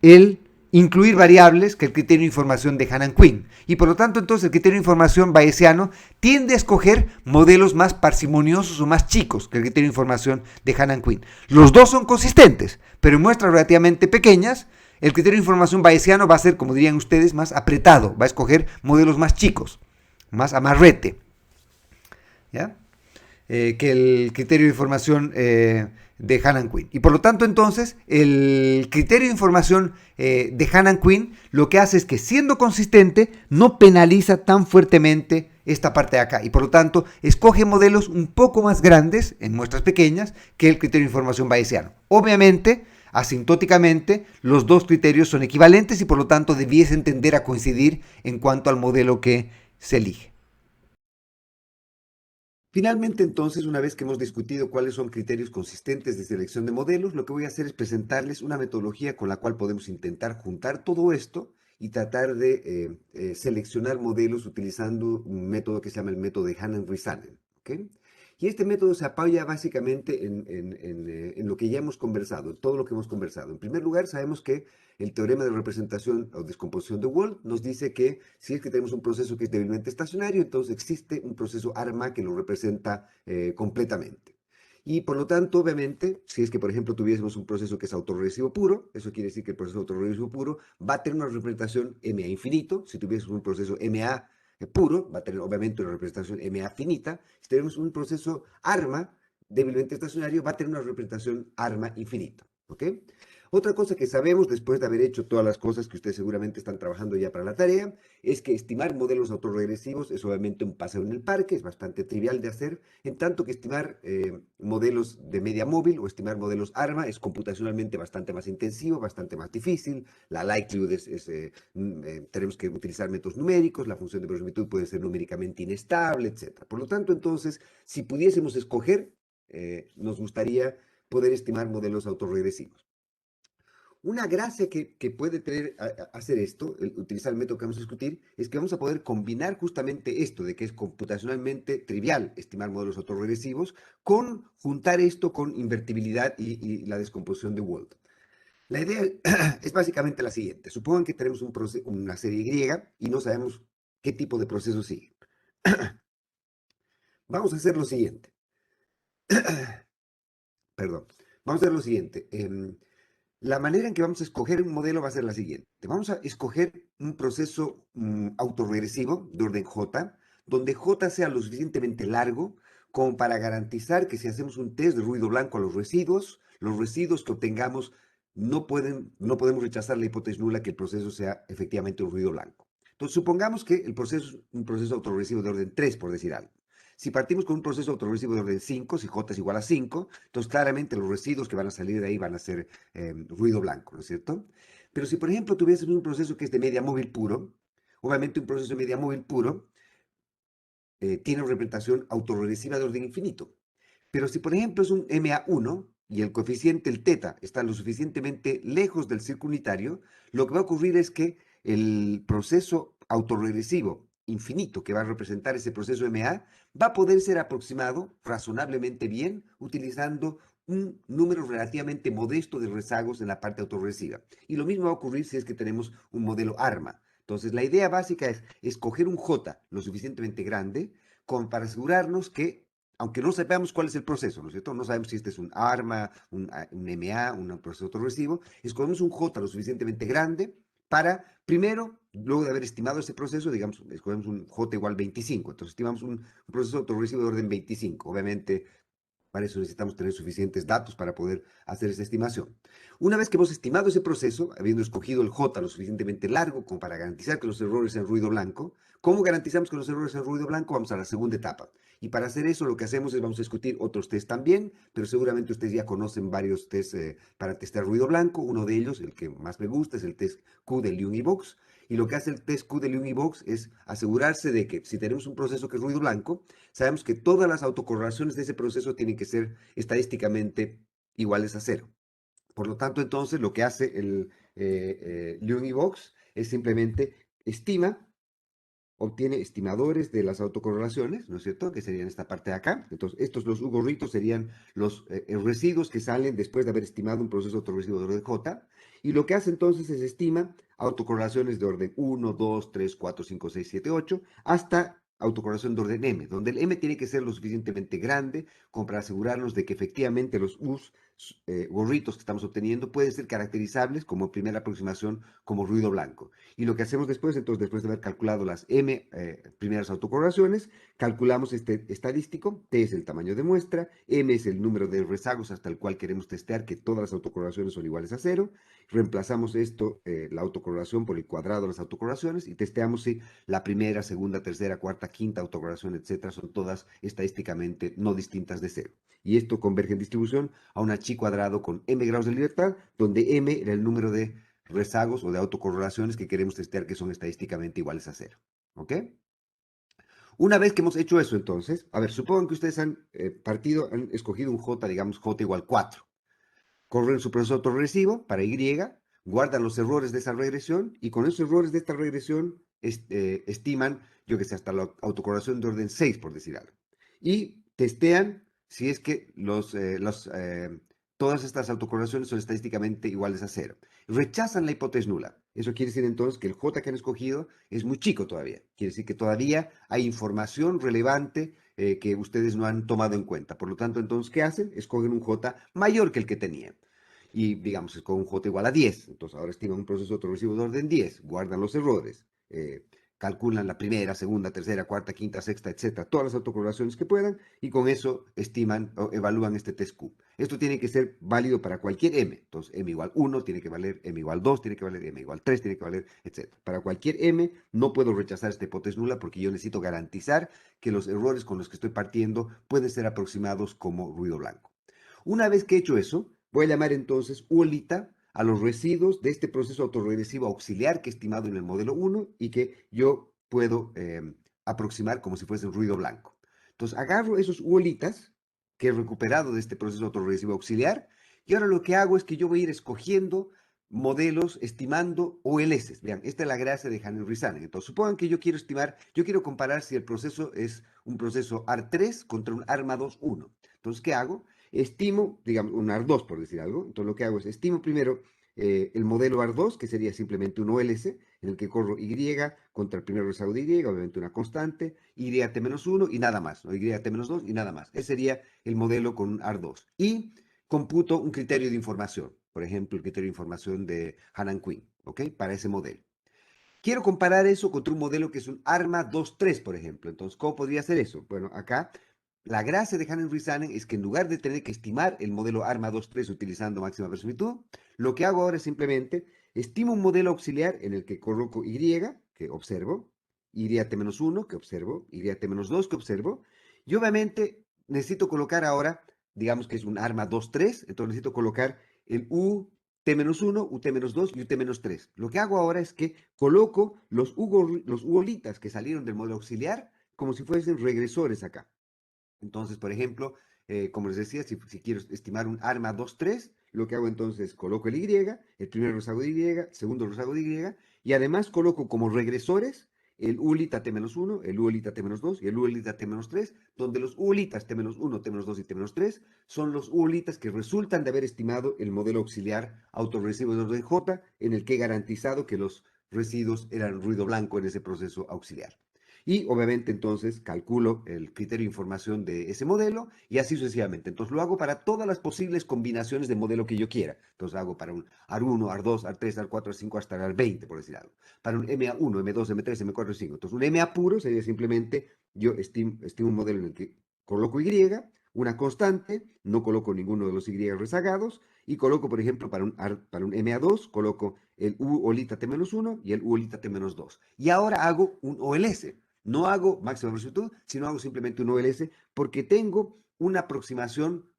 el incluir variables que el criterio de información de Hannan-Quinn. Y por lo tanto, entonces, el criterio de información bayesiano tiende a escoger modelos más parsimoniosos o más chicos que el criterio de información de Hannan-Quinn. Los dos son consistentes, pero en muestras relativamente pequeñas, el criterio de información bayesiano va a ser, como dirían ustedes, más apretado, va a escoger modelos más chicos, más amarrete, ¿ya? Que el criterio de información de Hannan-Quinn. Y por lo tanto, entonces, el criterio de información de Hannan-Quinn lo que hace es que, siendo consistente, no penaliza tan fuertemente esta parte de acá. Y por lo tanto, escoge modelos un poco más grandes, en muestras pequeñas, que el criterio de información bayesiano. Obviamente, asintóticamente, los dos criterios son equivalentes y por lo tanto debiesen tender a coincidir en cuanto al modelo que se elige. Finalmente, entonces, una vez que hemos discutido cuáles son criterios consistentes de selección de modelos, lo que voy a hacer es presentarles una metodología con la cual podemos intentar juntar todo esto y tratar de seleccionar modelos utilizando un método que se llama el método de Hannan-Risanen, ¿ok? Y este método se apoya básicamente en lo que ya hemos conversado, en todo lo que hemos conversado. En primer lugar, sabemos que el teorema de representación o descomposición de Wald nos dice que si es que tenemos un proceso que es débilmente estacionario, entonces existe un proceso ARMA que lo representa completamente. Y por lo tanto, obviamente, si es que, por ejemplo, tuviésemos un proceso que es autorregresivo puro, eso quiere decir que el proceso autorregresivo puro va a tener una representación MA infinito. Si tuviésemos un proceso MA puro, va a tener obviamente una representación MA finita. Si tenemos un proceso ARMA débilmente estacionario, va a tener una representación ARMA infinita, ¿ok? Otra cosa que sabemos después de haber hecho todas las cosas que ustedes seguramente están trabajando ya para la tarea, es que estimar modelos autorregresivos es obviamente un paseo en el parque, es bastante trivial de hacer, en tanto que estimar modelos de media móvil o estimar modelos ARMA es computacionalmente bastante más intensivo, bastante más difícil, la likelihood tenemos que utilizar métodos numéricos, la función de verosimilitud puede ser numéricamente inestable, etc. Por lo tanto, entonces, si pudiésemos escoger, nos gustaría poder estimar modelos autorregresivos. Una gracia que puede tener hacer esto, utilizar el método que vamos a discutir, es que vamos a poder combinar justamente esto de que es computacionalmente trivial estimar modelos autorregresivos con juntar esto con invertibilidad y la descomposición de Wald. La idea es básicamente la siguiente. Supongan que tenemos una serie griega y no sabemos qué tipo de proceso sigue. Vamos a hacer lo siguiente. Perdón. Vamos a hacer lo siguiente. La manera en que vamos a escoger un modelo va a ser la siguiente. Vamos a escoger un proceso autorregresivo de orden J, donde J sea lo suficientemente largo como para garantizar que si hacemos un test de ruido blanco a los residuos que obtengamos no podemos rechazar la hipótesis nula que el proceso sea efectivamente un ruido blanco. Entonces, supongamos que el proceso es un proceso autorregresivo de orden 3, por decir algo. Si partimos con un proceso autorregresivo de orden 5, si J es igual a 5, entonces claramente los residuos que van a salir de ahí van a ser ruido blanco, ¿no es cierto? Pero si, por ejemplo, tuviésemos un proceso que es de media móvil puro, obviamente un proceso de media móvil puro tiene una representación autorregresiva de orden infinito. Pero si, por ejemplo, es un MA1 y el coeficiente, el teta, está lo suficientemente lejos del círculo unitario, lo que va a ocurrir es que el proceso autorregresivo infinito que va a representar ese proceso MA va a poder ser aproximado razonablemente bien utilizando un número relativamente modesto de rezagos en la parte autorregresiva. Y lo mismo va a ocurrir si es que tenemos un modelo ARMA. Entonces, la idea básica es escoger un J lo suficientemente grande para asegurarnos que, aunque no sepamos cuál es el proceso, ¿no es cierto? No sabemos si este es un ARMA, un MA, un proceso autorregresivo, escogemos un J lo suficientemente grande para, primero, luego de haber estimado ese proceso, digamos, escogemos un J igual 25, entonces estimamos un proceso autorregresivo de orden 25. Obviamente, para eso necesitamos tener suficientes datos para poder hacer esa estimación. Una vez que hemos estimado ese proceso, habiendo escogido el J lo suficientemente largo como para garantizar que los errores sean ruido blanco, ¿cómo garantizamos que los errores sean ruido blanco? Vamos a la segunda etapa. Y para hacer eso lo que hacemos es vamos a discutir otros test también, pero seguramente ustedes ya conocen varios tests para testar ruido blanco. Uno de ellos, el que más me gusta, es el test Q de Leung y Box. Y lo que hace el test Q de Leung y Box es asegurarse de que si tenemos un proceso que es ruido blanco, sabemos que todas las autocorrelaciones de ese proceso tienen que ser estadísticamente iguales a cero. Por lo tanto, entonces, lo que hace el Leung y Box es simplemente estima, obtiene estimadores de las autocorrelaciones, ¿no es cierto? Que serían esta parte de acá. Entonces, estos, los U-gorritos, serían los residuos que salen después de haber estimado un proceso autorresiduo de orden J. Y lo que hace entonces es estima autocorrelaciones de orden 1, 2, 3, 4, 5, 6, 7, 8, hasta autocorrelación de orden M, donde el M tiene que ser lo suficientemente grande como para asegurarnos de que efectivamente los U's gorritos que estamos obteniendo pueden ser caracterizables como primera aproximación como ruido blanco. Y lo que hacemos después, entonces, después de haber calculado las M primeras autocorrelaciones, calculamos este estadístico. T es el tamaño de muestra, M es el número de rezagos hasta el cual queremos testear que todas las autocorrelaciones son iguales a cero. Reemplazamos esto, la autocorrelación, por el cuadrado de las autocorrelaciones y testeamos si la primera, segunda, tercera, cuarta, quinta autocorrelación, etcétera, son todas estadísticamente no distintas de cero. Y esto converge en distribución a una chi cuadrado con m grados de libertad, donde m era el número de rezagos o de autocorrelaciones que queremos testear que son estadísticamente iguales a cero. ¿Ok? Una vez que hemos hecho eso, entonces, a ver, supongan que ustedes han han escogido un J, digamos J igual 4. Corren su proceso autorregresivo para Y, guardan los errores de esa regresión y con esos errores de esta regresión estiman, yo que sé, hasta la autocorrelación de orden 6, por decir algo. Y testean si es que todas estas autocorrelaciones son estadísticamente iguales a cero. Rechazan la hipótesis nula. Eso quiere decir entonces que el J que han escogido es muy chico todavía. Quiere decir que todavía hay información relevante que ustedes no han tomado en cuenta. Por lo tanto, entonces, ¿qué hacen? Escogen un J mayor que el que tenían. Y digamos, escogen un J igual a 10. Entonces, ahora estiman un proceso autorresivo de orden 10. Guardan los errores. Calculan la primera, segunda, tercera, cuarta, quinta, sexta, etcétera, todas las autocorrelaciones que puedan y con eso estiman o evalúan este test Q. Esto tiene que ser válido para cualquier M. Entonces, M igual 1 tiene que valer, M igual 2 tiene que valer, M igual 3 tiene que valer, etcétera. Para cualquier M no puedo rechazar esta hipótesis nula porque yo necesito garantizar que los errores con los que estoy partiendo pueden ser aproximados como ruido blanco. Una vez que he hecho eso, voy a llamar entonces UOLITA a los residuos de este proceso autorregresivo auxiliar que he estimado en el modelo 1 y que yo puedo aproximar como si fuese ruido blanco. Entonces agarro esos UOLITAs que he recuperado de este proceso autorregresivo auxiliar y ahora lo que hago es que yo voy a ir escogiendo modelos estimando OLS. Vean, esta es la gracia de Hanel-Risanen. Entonces, supongan que yo quiero estimar, yo quiero comparar si el proceso es un proceso AR3 contra un ARMA 2.1. Entonces, ¿qué hago? Estimo, digamos, un AR2 por decir algo. Entonces, lo que hago es estimo primero el modelo AR2, que sería simplemente un OLS, en el que corro Y contra el primer rezago de Y, obviamente una constante, YT-1 y nada más, ¿no? YT-2 y nada más. Ese sería el modelo con un AR2. Y computo un criterio de información, por ejemplo, el criterio de información de Hanan Quinn, ¿ok? Para ese modelo. Quiero comparar eso contra un modelo que es un ARMA 2.3, por ejemplo. Entonces, ¿cómo podría ser eso? Bueno, acá la gracia de Hanel-Risanen es que en lugar de tener que estimar el modelo ARMA 2.3 utilizando máxima verosimilitud, lo que hago ahora es simplemente estimo un modelo auxiliar en el que coloco Y, que observo, YT-1, que observo, YT-2, que observo, y obviamente necesito colocar ahora, digamos que es un ARMA 2.3, entonces necesito colocar el U T-1, UT-2 y UT-3. Lo que hago ahora es que coloco los UOLITAs que salieron del modelo auxiliar como si fuesen regresores acá. Entonces, por ejemplo, como les decía, si quiero estimar un arma 2-3, lo que hago entonces, coloco el Y, el primer rezago de Y, el segundo rezago de Y, y además coloco como regresores el ulita T-1, el ulita T-2 y el ulita T-3, donde los ulitas T-1, T-2 y T-3 son los ulitas que resultan de haber estimado el modelo auxiliar autorresiduo de orden J, en el que he garantizado que los residuos eran ruido blanco en ese proceso auxiliar. Y obviamente entonces calculo el criterio de información de ese modelo y así sucesivamente. Entonces lo hago para todas las posibles combinaciones de modelo que yo quiera. Entonces hago para un AR1, AR2, AR3, AR4, AR5 hasta el AR20, por decir algo. Para un MA1, M2, M3, M4, M5. Entonces un MA puro sería simplemente yo estimo un modelo en el que coloco Y, una constante, no coloco ninguno de los Y rezagados y coloco, por ejemplo, para un MA2, coloco el U olita T-1 y el U olita T-2. Y ahora hago un OLS. No hago máxima velocidad, sino hago simplemente un OLS porque tengo una aproximación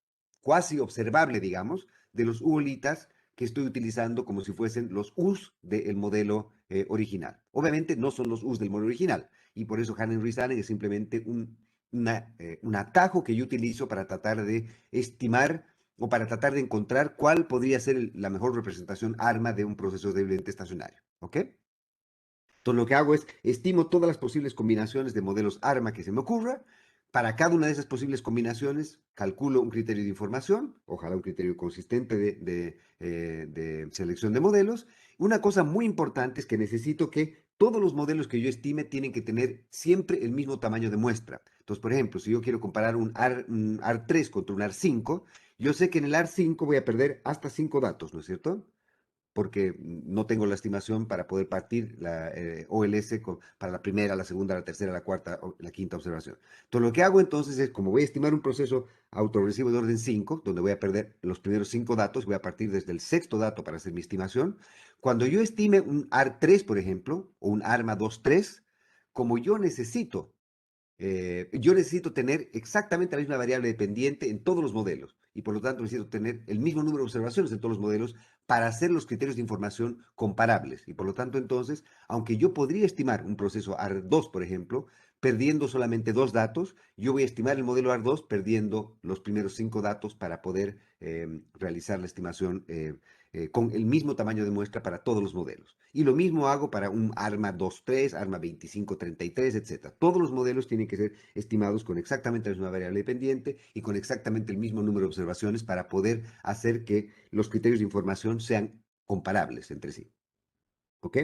cuasi observable, digamos, de los UOLitas que estoy utilizando como si fuesen los U's del modelo original. Obviamente no son los U's del modelo original y por eso Hanen-Risanen es simplemente un atajo que yo utilizo para tratar de estimar o para tratar de encontrar cuál podría ser la mejor representación arma de un proceso de evidente estacionario. ¿Ok? Entonces lo que hago es estimo todas las posibles combinaciones de modelos ARMA que se me ocurra. Para cada una de esas posibles combinaciones calculo un criterio de información, ojalá un criterio consistente de selección de modelos. Una cosa muy importante es que necesito que todos los modelos que yo estime tienen que tener siempre el mismo tamaño de muestra. Entonces, por ejemplo, si yo quiero comparar un AR3 contra un AR5, yo sé que en el AR5 voy a perder hasta 5 datos, ¿no es cierto? Porque no tengo la estimación para poder partir la OLS para la primera, la segunda, la tercera, la cuarta o la quinta observación. Entonces, lo que hago entonces es, como voy a estimar un proceso autorregresivo de orden 5, donde voy a perder los primeros 5 datos, voy a partir desde el sexto dato para hacer mi estimación. Cuando yo estime un AR3, por ejemplo, o un ARMA 2-3, como yo necesito tener exactamente la misma variable dependiente en todos los modelos y por lo tanto necesito tener el mismo número de observaciones en todos los modelos para hacer los criterios de información comparables. Y por lo tanto entonces, aunque yo podría estimar un proceso AR2, por ejemplo, perdiendo solamente 2 datos, yo voy a estimar el modelo AR2 perdiendo los primeros 5 datos para poder realizar la estimación con el mismo tamaño de muestra para todos los modelos. Y lo mismo hago para un ARMA 2.3, ARMA 2533, etc. Todos los modelos tienen que ser estimados con exactamente la misma variable dependiente y con exactamente el mismo número de observaciones para poder hacer que los criterios de información sean comparables entre sí. ¿Ok?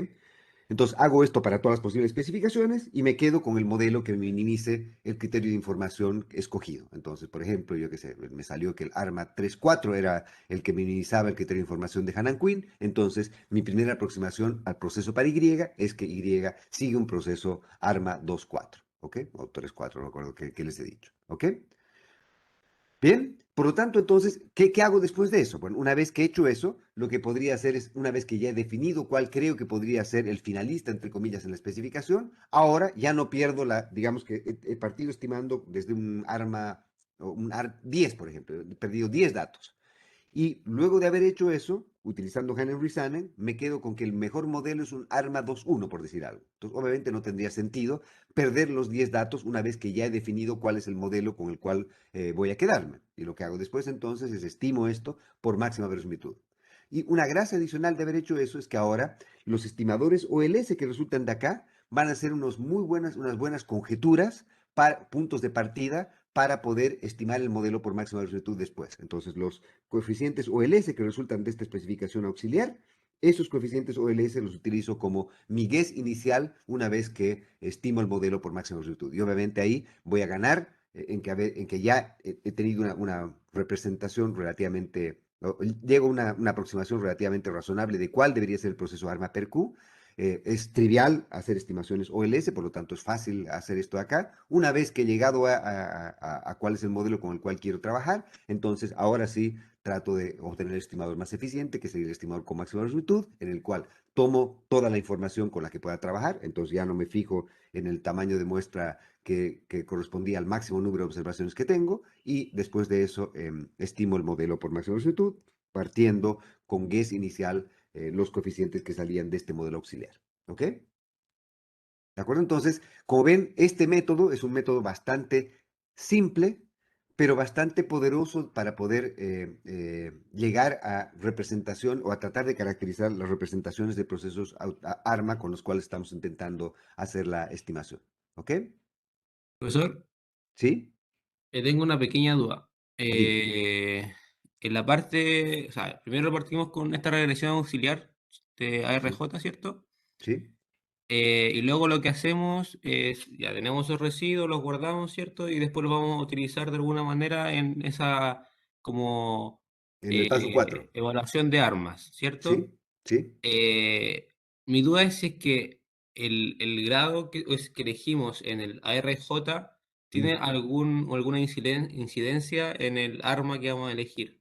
Entonces hago esto para todas las posibles especificaciones y me quedo con el modelo que minimice el criterio de información escogido. Entonces, por ejemplo, yo qué sé, me salió que el ARMA 3.4 era el que minimizaba el criterio de información de Hanan Quinn. Entonces, mi primera aproximación al proceso para Y es que Y sigue un proceso ARMA 2.4. ¿Ok? O 3.4, no recuerdo qué les he dicho. ¿Ok? Bien, por lo tanto, entonces, ¿qué hago después de eso? Bueno, una vez que he hecho eso, lo que podría hacer es, una vez que ya he definido cuál creo que podría ser el finalista, entre comillas, en la especificación, ahora ya no pierdo digamos que he partido estimando desde un arma, o un AR 10, por ejemplo, he perdido 10 datos. Y luego de haber hecho eso, utilizando Henry Sannen, me quedo con que el mejor modelo es un ARMA 2.1, por decir algo. Entonces, obviamente no tendría sentido perder los 10 datos una vez que ya he definido cuál es el modelo con el cual voy a quedarme. Y lo que hago después entonces es estimo esto por máxima verosimilitud. Y una gracia adicional de haber hecho eso es que ahora los estimadores OLS que resultan de acá van a ser unas buenas conjeturas, para, puntos de partida para poder estimar el modelo por máxima verosimilitud después. Entonces, los coeficientes OLS que resultan de esta especificación auxiliar, esos coeficientes OLS los utilizo como mi guess inicial una vez que estimo el modelo por máxima verosimilitud. Y obviamente ahí voy a ganar en que ya he tenido una representación relativamente, llego a una aproximación relativamente razonable de cuál debería ser el proceso ARMA per Q. Es trivial hacer estimaciones OLS, por lo tanto es fácil hacer esto acá. Una vez que he llegado a cuál es el modelo con el cual quiero trabajar, entonces ahora sí trato de obtener el estimador más eficiente, que sería el estimador con máxima resolutitud, en el cual tomo toda la información con la que pueda trabajar, entonces ya no me fijo en el tamaño de muestra que correspondía al máximo número de observaciones que tengo, y después de eso estimo el modelo por máxima resolutitud, partiendo con guess inicial los coeficientes que salían de este modelo auxiliar. ¿Ok? ¿De acuerdo? Entonces, como ven, este método es un método bastante simple, pero bastante poderoso para poder llegar a representación o a tratar de caracterizar las representaciones de procesos ARMA con los cuales estamos intentando hacer la estimación. ¿Ok? Profesor, ¿Sí? tengo una pequeña duda. Dime. En la parte, o sea, primero partimos con esta regresión auxiliar de Sí. ARJ, ¿cierto? ¿Sí? Y luego lo que hacemos es, ya tenemos esos residuos, los guardamos, ¿cierto? Y después los vamos a utilizar de alguna manera en esa como En el paso 4. evaluación de armas, ¿cierto? ¿Sí? ¿Sí? Eh, Mi duda es si es que el grado que elegimos en el ARJ tiene Mm. algún, o alguna incidencia en el arma que vamos a elegir.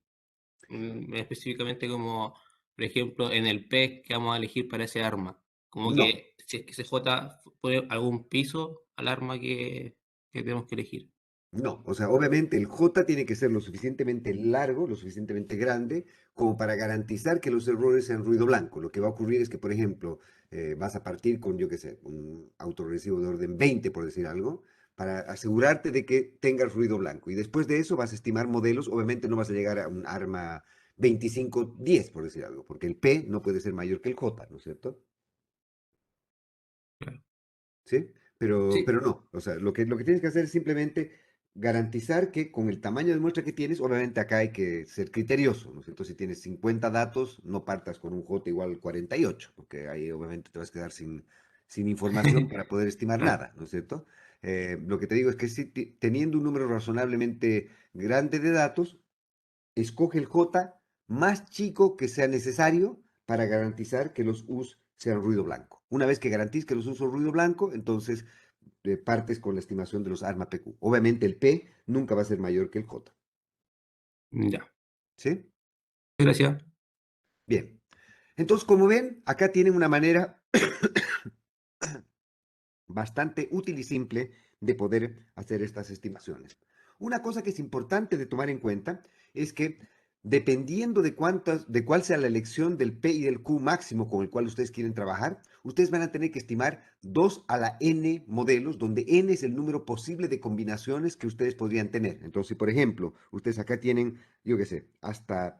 Específicamente como, por ejemplo, en el pez que vamos a elegir para ese arma. Como No. que si es que CJ pone algún piso al arma que tenemos que elegir. No, o sea, obviamente el J tiene que ser lo suficientemente largo, lo suficientemente grande, como para garantizar que los errores sean ruido blanco. Lo que va a ocurrir es que, por ejemplo, vas a partir con, yo qué sé, un autorrecibo de orden 20, por decir algo, para asegurarte de que tengas ruido blanco. Y después de eso vas a estimar modelos. Obviamente no vas a llegar a un arma 25-10, por decir algo, porque el P no puede ser mayor que el J, ¿no es cierto? Claro. ¿Sí? Pero Sí. no, o sea, lo que tienes que hacer es simplemente garantizar que con el tamaño de muestra que tienes, obviamente acá hay que ser criterioso, ¿no es cierto? Si tienes 50 datos, no partas con un J igual 48, porque ahí obviamente te vas a quedar sin información para poder estimar Claro. nada, ¿no es cierto? Lo que te digo es que si teniendo un número razonablemente grande de datos, escoge el J más chico que sea necesario para garantizar que los U's sean ruido blanco. Una vez que garantices que los U's son ruido blanco, entonces partes con la estimación de los ARMA PQ. Obviamente el P nunca va a ser mayor que el J. Ya. ¿Sí? Gracias. Bien. Entonces, como ven, acá tienen una manera bastante útil y simple de poder hacer estas estimaciones. Una cosa que es importante de tomar en cuenta es que dependiendo de cuál sea la elección del P y del Q máximo con el cual ustedes quieren trabajar, ustedes van a tener que estimar 2 a la n modelos, donde n es el número posible de combinaciones que ustedes podrían tener. Entonces, si por ejemplo, ustedes acá tienen, yo qué sé, hasta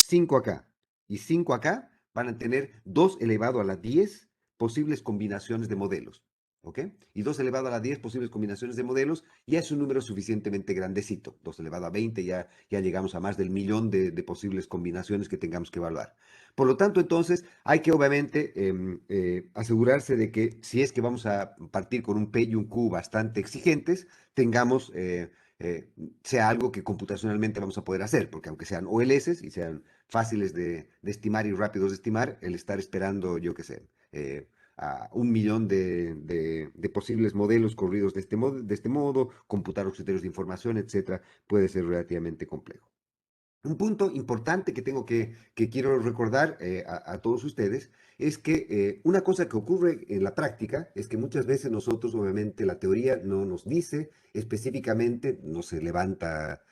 5 acá y 5 acá, van a tener 2 elevado a la 10 posibles combinaciones de modelos. ¿Ok? Y 2 elevado a la 10 posibles combinaciones de modelos ya es un número suficientemente grandecito. 2 elevado a 20 ya llegamos a más del millón de posibles combinaciones que tengamos que evaluar. Por lo tanto, entonces, hay que obviamente asegurarse de que si es que vamos a partir con un P y un Q bastante exigentes, tengamos sea algo que computacionalmente vamos a poder hacer, porque aunque sean OLS y sean fáciles de estimar y rápidos de estimar, el estar esperando, yo qué sé, a un millón de posibles modelos corridos de este modo, computar los criterios de información, etcétera, puede ser relativamente complejo. Un punto importante que tengo que quiero recordar a todos ustedes es que una cosa que ocurre en la práctica es que muchas veces nosotros, obviamente, la teoría no nos dice específicamente, no se levanta,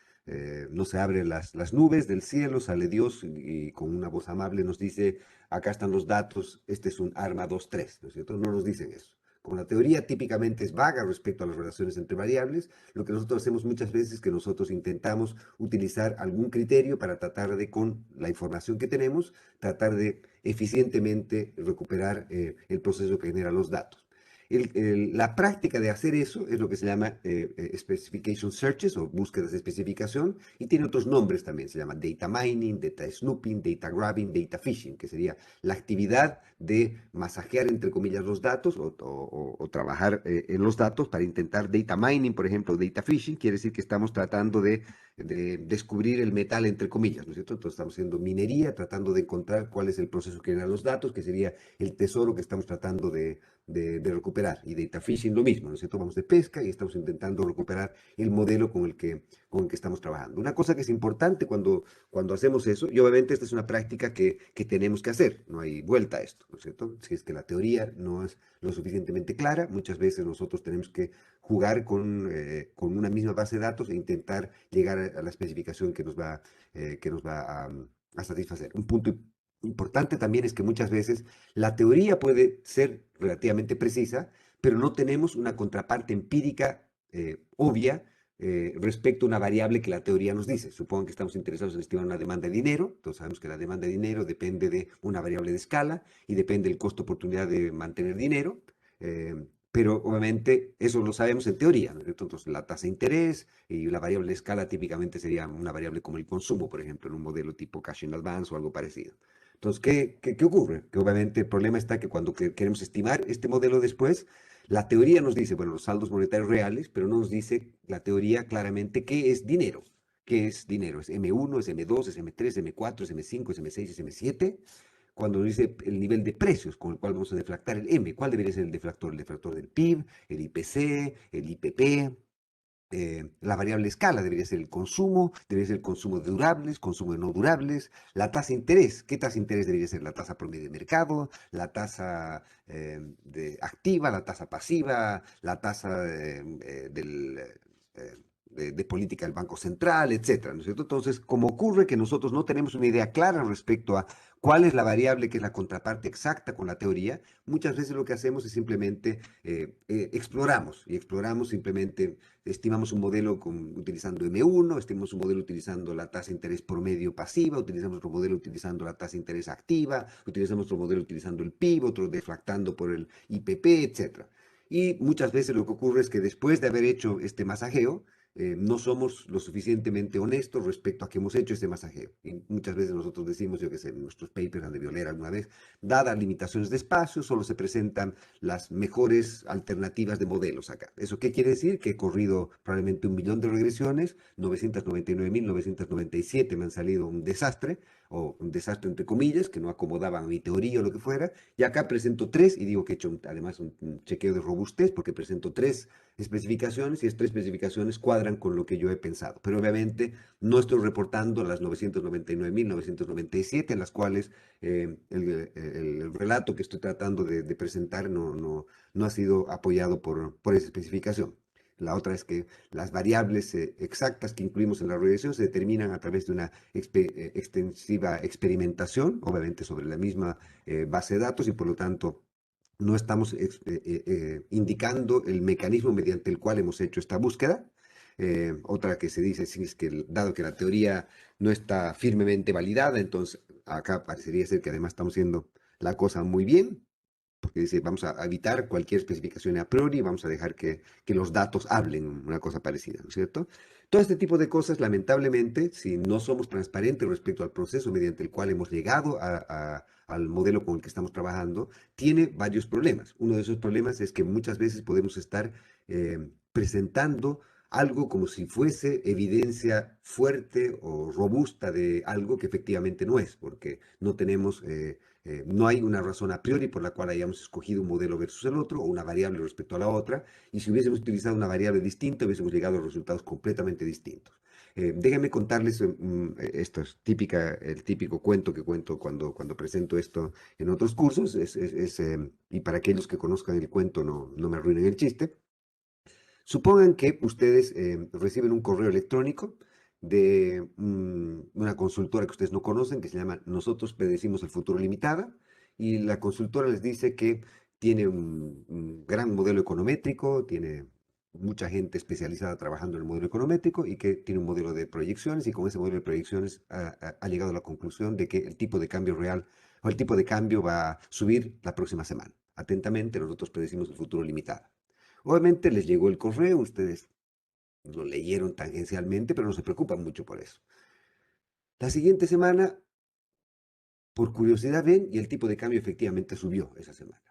no se abren las nubes del cielo, sale Dios y con una voz amable nos dice, acá están los datos, este es un arma 2-3, ¿no es cierto? No nos dicen eso. Como la teoría típicamente es vaga respecto a las relaciones entre variables, lo que nosotros hacemos muchas veces es que nosotros intentamos utilizar algún criterio para tratar de, con la información que tenemos, tratar de eficientemente recuperar el proceso que genera los datos. La práctica de hacer eso es lo que se llama specification searches o búsquedas de especificación y tiene otros nombres también, se llama data mining, data snooping, data grabbing, data fishing, que sería la actividad de masajear entre comillas los datos o trabajar en los datos para intentar data mining, por ejemplo, data fishing, quiere decir que estamos tratando de descubrir el metal entre comillas, ¿no es cierto? Entonces estamos haciendo minería, tratando de encontrar cuál es el proceso que genera los datos, que sería el tesoro que estamos tratando de recuperar. Y data fishing lo mismo, ¿no es cierto? Vamos de pesca y estamos intentando recuperar el modelo con el que estamos trabajando. Una cosa que es importante cuando hacemos eso, y obviamente esta es una práctica que tenemos que hacer, no hay vuelta a esto, ¿no es cierto? Si es que la teoría no es lo suficientemente clara, muchas veces nosotros tenemos que jugar con una misma base de datos e intentar llegar a la especificación que nos va a satisfacer. Un punto importante también es que muchas veces la teoría puede ser relativamente precisa, pero no tenemos una contraparte empírica obvia respecto a una variable que la teoría nos dice. Supongo que estamos interesados en estimar una demanda de dinero, entonces sabemos que la demanda de dinero depende de una variable de escala y depende del costo-oportunidad de mantener dinero. Pero obviamente eso lo sabemos en teoría, ¿no? Entonces la tasa de interés y la variable de escala típicamente sería una variable como el consumo, por ejemplo, en un modelo tipo cash in advance o algo parecido. Entonces, ¿qué ocurre? Que obviamente el problema está que cuando queremos estimar este modelo después, la teoría nos dice, bueno, los saldos monetarios reales, pero no nos dice la teoría claramente qué es dinero. ¿Qué es dinero? ¿Es M1, es M2, es M3, M4, es M5, es M6, es M7? Cuando nos dice el nivel de precios con el cual vamos a deflactar el M, ¿cuál debería ser el deflactor? El deflactor del PIB, el IPC, el IPP, la variable escala debería ser el consumo de durables, consumo de no durables, la tasa de interés, ¿qué tasa de interés debería ser? La tasa promedio de mercado, la tasa activa, la tasa pasiva, la tasa de política del Banco Central, etcétera, ¿no es cierto? Entonces, como ocurre que nosotros no tenemos una idea clara respecto a cuál es la variable que es la contraparte exacta con la teoría, muchas veces lo que hacemos es simplemente exploramos y exploramos simplemente. Estimamos un modelo utilizando M1, estimamos un modelo utilizando la tasa de interés promedio pasiva, utilizamos otro modelo utilizando la tasa de interés activa, utilizamos otro modelo utilizando el PIB, otro deflactando por el IPP, etc. Y muchas veces lo que ocurre es que después de haber hecho este masajeo, no somos lo suficientemente honestos respecto a que hemos hecho este masajeo. Y muchas veces nosotros decimos, yo que sé, en nuestros papers han debido leer alguna vez, dadas limitaciones de espacio, solo se presentan las mejores alternativas de modelos acá. ¿Eso qué quiere decir? Que he corrido probablemente 1 millón de regresiones, 999.997 me han salido un desastre, o un desastre entre comillas, que no acomodaban a mi teoría o lo que fuera, y acá presento tres, y digo que he hecho además un chequeo de robustez, porque presento tres especificaciones, y estas tres especificaciones cuadran con lo que yo he pensado. Pero obviamente no estoy reportando las 999.997, en las cuales el relato que estoy tratando de presentar no ha sido apoyado por esa especificación. La otra es que las variables exactas que incluimos en la regresión se determinan a través de una extensiva experimentación, obviamente sobre la misma base de datos, y por lo tanto no estamos indicando el mecanismo mediante el cual hemos hecho esta búsqueda. Otra que se dice es que dado que la teoría no está firmemente validada, entonces acá parecería ser que además estamos haciendo la cosa muy bien, porque dice, vamos a evitar cualquier especificación a priori, vamos a dejar que los datos hablen, una cosa parecida, ¿no es cierto? Todo este tipo de cosas, lamentablemente, si no somos transparentes respecto al proceso mediante el cual hemos llegado al modelo con el que estamos trabajando, tiene varios problemas. Uno de esos problemas es que muchas veces podemos estar presentando algo como si fuese evidencia fuerte o robusta de algo que efectivamente no es, porque no tenemos no hay una razón a priori por la cual hayamos escogido un modelo versus el otro o una variable respecto a la otra, y si hubiésemos utilizado una variable distinta, hubiésemos llegado a resultados completamente distintos. Déjenme contarles, esto es el típico cuento que cuento cuando presento esto en otros cursos, y para aquellos que conozcan el cuento no me arruinen el chiste. Supongan que ustedes reciben un correo electrónico de una consultora que ustedes no conocen, que se llama Nosotros Predecimos el Futuro Limitada, y la consultora les dice que tiene un gran modelo econométrico, tiene mucha gente especializada trabajando en el modelo econométrico y que tiene un modelo de proyecciones, y con ese modelo de proyecciones ha llegado a la conclusión de que el tipo de cambio real o el tipo de cambio va a subir la próxima semana. Atentamente, nosotros predecimos el futuro limitado. Obviamente les llegó el correo, ustedes lo leyeron tangencialmente, pero no se preocupan mucho por eso. La siguiente semana, por curiosidad, ven y el tipo de cambio efectivamente subió esa semana.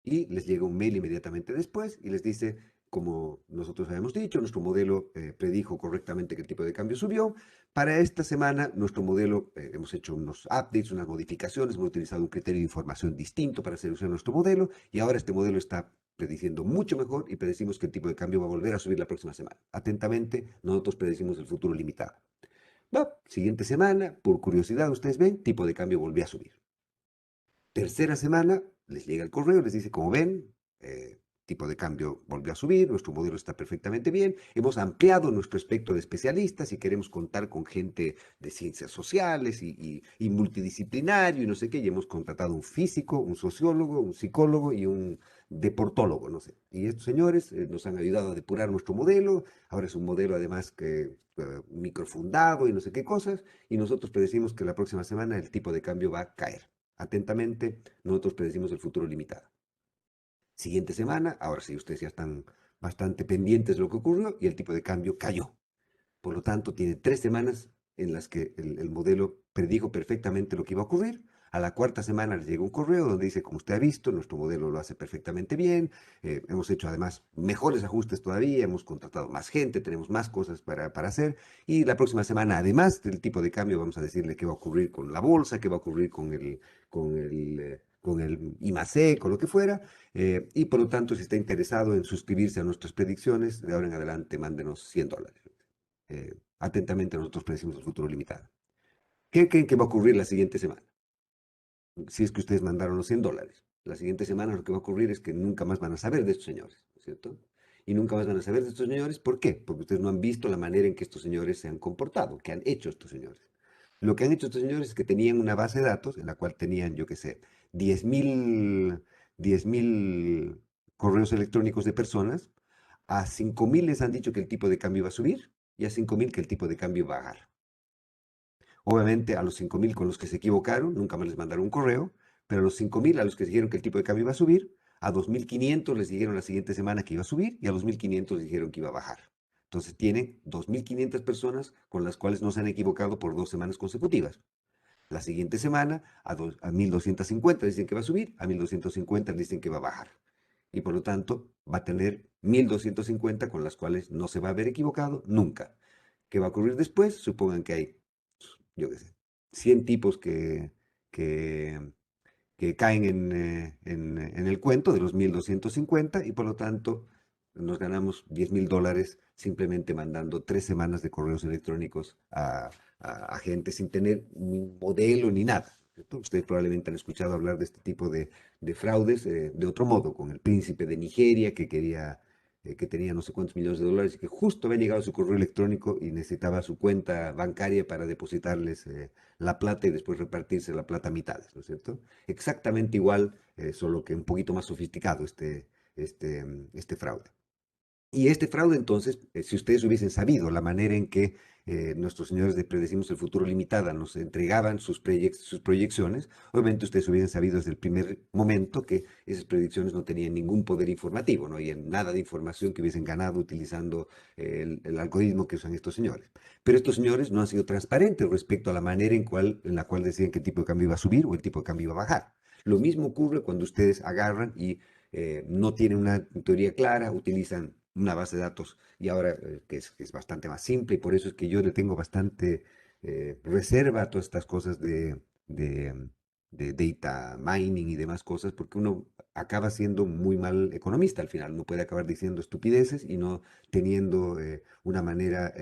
Y les llega un mail inmediatamente después y les dice, como nosotros habíamos dicho, nuestro modelo predijo correctamente que el tipo de cambio subió. Para esta semana, nuestro modelo, hemos hecho unos updates, unas modificaciones, hemos utilizado un criterio de información distinto para seleccionar nuestro modelo, y ahora este modelo está prediciendo mucho mejor y predecimos que el tipo de cambio va a volver a subir la próxima semana. Atentamente, nosotros predecimos el futuro limitado. Va, siguiente semana, por curiosidad, ustedes ven, tipo de cambio volvió a subir. Tercera semana, les llega el correo, les dice, como ven, tipo de cambio volvió a subir, nuestro modelo está perfectamente bien, hemos ampliado nuestro espectro de especialistas y queremos contar con gente de ciencias sociales y multidisciplinario y no sé qué, y hemos contratado un físico, un sociólogo, un psicólogo y un deportólogo, no sé. Y estos señores nos han ayudado a depurar nuestro modelo. Ahora es un modelo además que microfundado y no sé qué cosas. Y nosotros predecimos que la próxima semana el tipo de cambio va a caer. Atentamente, nosotros predecimos el futuro limitado. Siguiente semana, ahora sí, ustedes ya están bastante pendientes de lo que ocurrió y el tipo de cambio cayó. Por lo tanto, tiene 3 semanas en las que el modelo predijo perfectamente lo que iba a ocurrir. A la cuarta semana les llega un correo donde dice, como usted ha visto, nuestro modelo lo hace perfectamente bien. Hemos hecho además mejores ajustes todavía, hemos contratado más gente, tenemos más cosas para hacer. Y la próxima semana, además del tipo de cambio, vamos a decirle qué va a ocurrir con la bolsa, qué va a ocurrir con el I más C, con lo que fuera. Y por lo tanto, si está interesado en suscribirse a nuestras predicciones, de ahora en adelante, mándenos $100. Atentamente nosotros predecimos el futuro limitado. ¿Qué creen que va a ocurrir la siguiente semana? Si es que ustedes mandaron los $100. La siguiente semana lo que va a ocurrir es que nunca más van a saber de estos señores, ¿no es cierto? Y nunca más van a saber de estos señores. ¿Por qué? Porque ustedes no han visto la manera en que estos señores se han comportado, que han hecho estos señores. Lo que han hecho estos señores es que tenían una base de datos en la cual tenían, yo qué sé, 10.000 correos electrónicos de personas. A 5.000 les han dicho que el tipo de cambio va a subir y a 5.000 que el tipo de cambio va a bajar. Obviamente a los 5.000 con los que se equivocaron, nunca más les mandaron un correo, pero a los 5.000 a los que dijeron que el tipo de cambio iba a subir, a 2.500 les dijeron la siguiente semana que iba a subir y a 2.500 les dijeron que iba a bajar. Entonces tienen 2.500 personas con las cuales no se han equivocado por 2 semanas consecutivas. La siguiente semana a 1.250 dicen que va a subir, a 1.250 dicen que va a bajar. Y por lo tanto va a tener 1.250 con las cuales no se va a haber equivocado nunca. ¿Qué va a ocurrir después? Supongan que hay, yo qué sé, 100 tipos que, que caen en el cuento de los 1.250 y por lo tanto nos ganamos $10.000 simplemente mandando 3 semanas de correos electrónicos a gente sin tener ni modelo ni nada. ¿Cierto? Ustedes probablemente han escuchado hablar de este tipo de fraudes de otro modo, con el príncipe de Nigeria que tenía no sé cuántos millones de dólares y que justo había llegado a su correo electrónico y necesitaba su cuenta bancaria para depositarles la plata y después repartirse la plata a mitades, ¿no es cierto? Exactamente igual, solo que un poquito más sofisticado este fraude. Y este fraude, entonces, si ustedes hubiesen sabido la manera en que nuestros señores de Predecimos el Futuro Limitada nos entregaban sus proyecciones, obviamente ustedes hubiesen sabido desde el primer momento que esas predicciones no tenían ningún poder informativo, no había nada de información que hubiesen ganado utilizando el algoritmo que usan estos señores. Pero estos señores no han sido transparentes respecto a la manera en la cual decían que el tipo de cambio iba a subir o el tipo de cambio iba a bajar. Lo mismo ocurre cuando ustedes agarran y no tienen una teoría clara, utilizan una base de datos y ahora que es bastante más simple y por eso es que yo le tengo bastante reserva a todas estas cosas de, de data mining y demás cosas porque uno acaba siendo muy mal economista al final, uno puede acabar diciendo estupideces y no teniendo una manera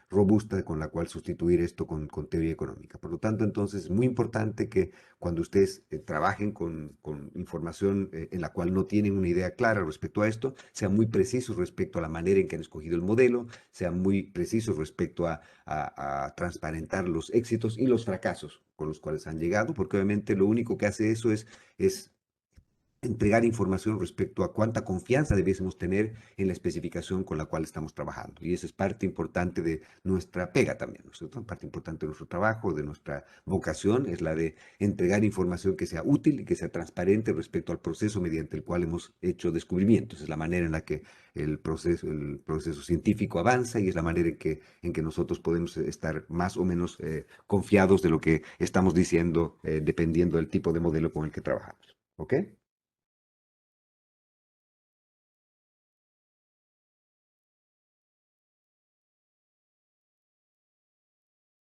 robusta con la cual sustituir esto con teoría económica. Por lo tanto, entonces es muy importante que cuando ustedes trabajen con información en la cual no tienen una idea clara respecto a esto, sean muy precisos respecto a la manera en que han escogido el modelo, sean muy precisos respecto a transparentar los éxitos y los fracasos con los cuales han llegado, porque obviamente lo único que hace eso es entregar información respecto a cuánta confianza debiésemos tener en la especificación con la cual estamos trabajando. Y esa es parte importante de nuestra pega también, ¿no es cierto? Parte importante de nuestro trabajo, de nuestra vocación, es la de entregar información que sea útil y que sea transparente respecto al proceso mediante el cual hemos hecho descubrimientos. Es la manera en la que el proceso científico avanza y es la manera en que nosotros podemos estar más o menos confiados de lo que estamos diciendo dependiendo del tipo de modelo con el que trabajamos. ¿Ok?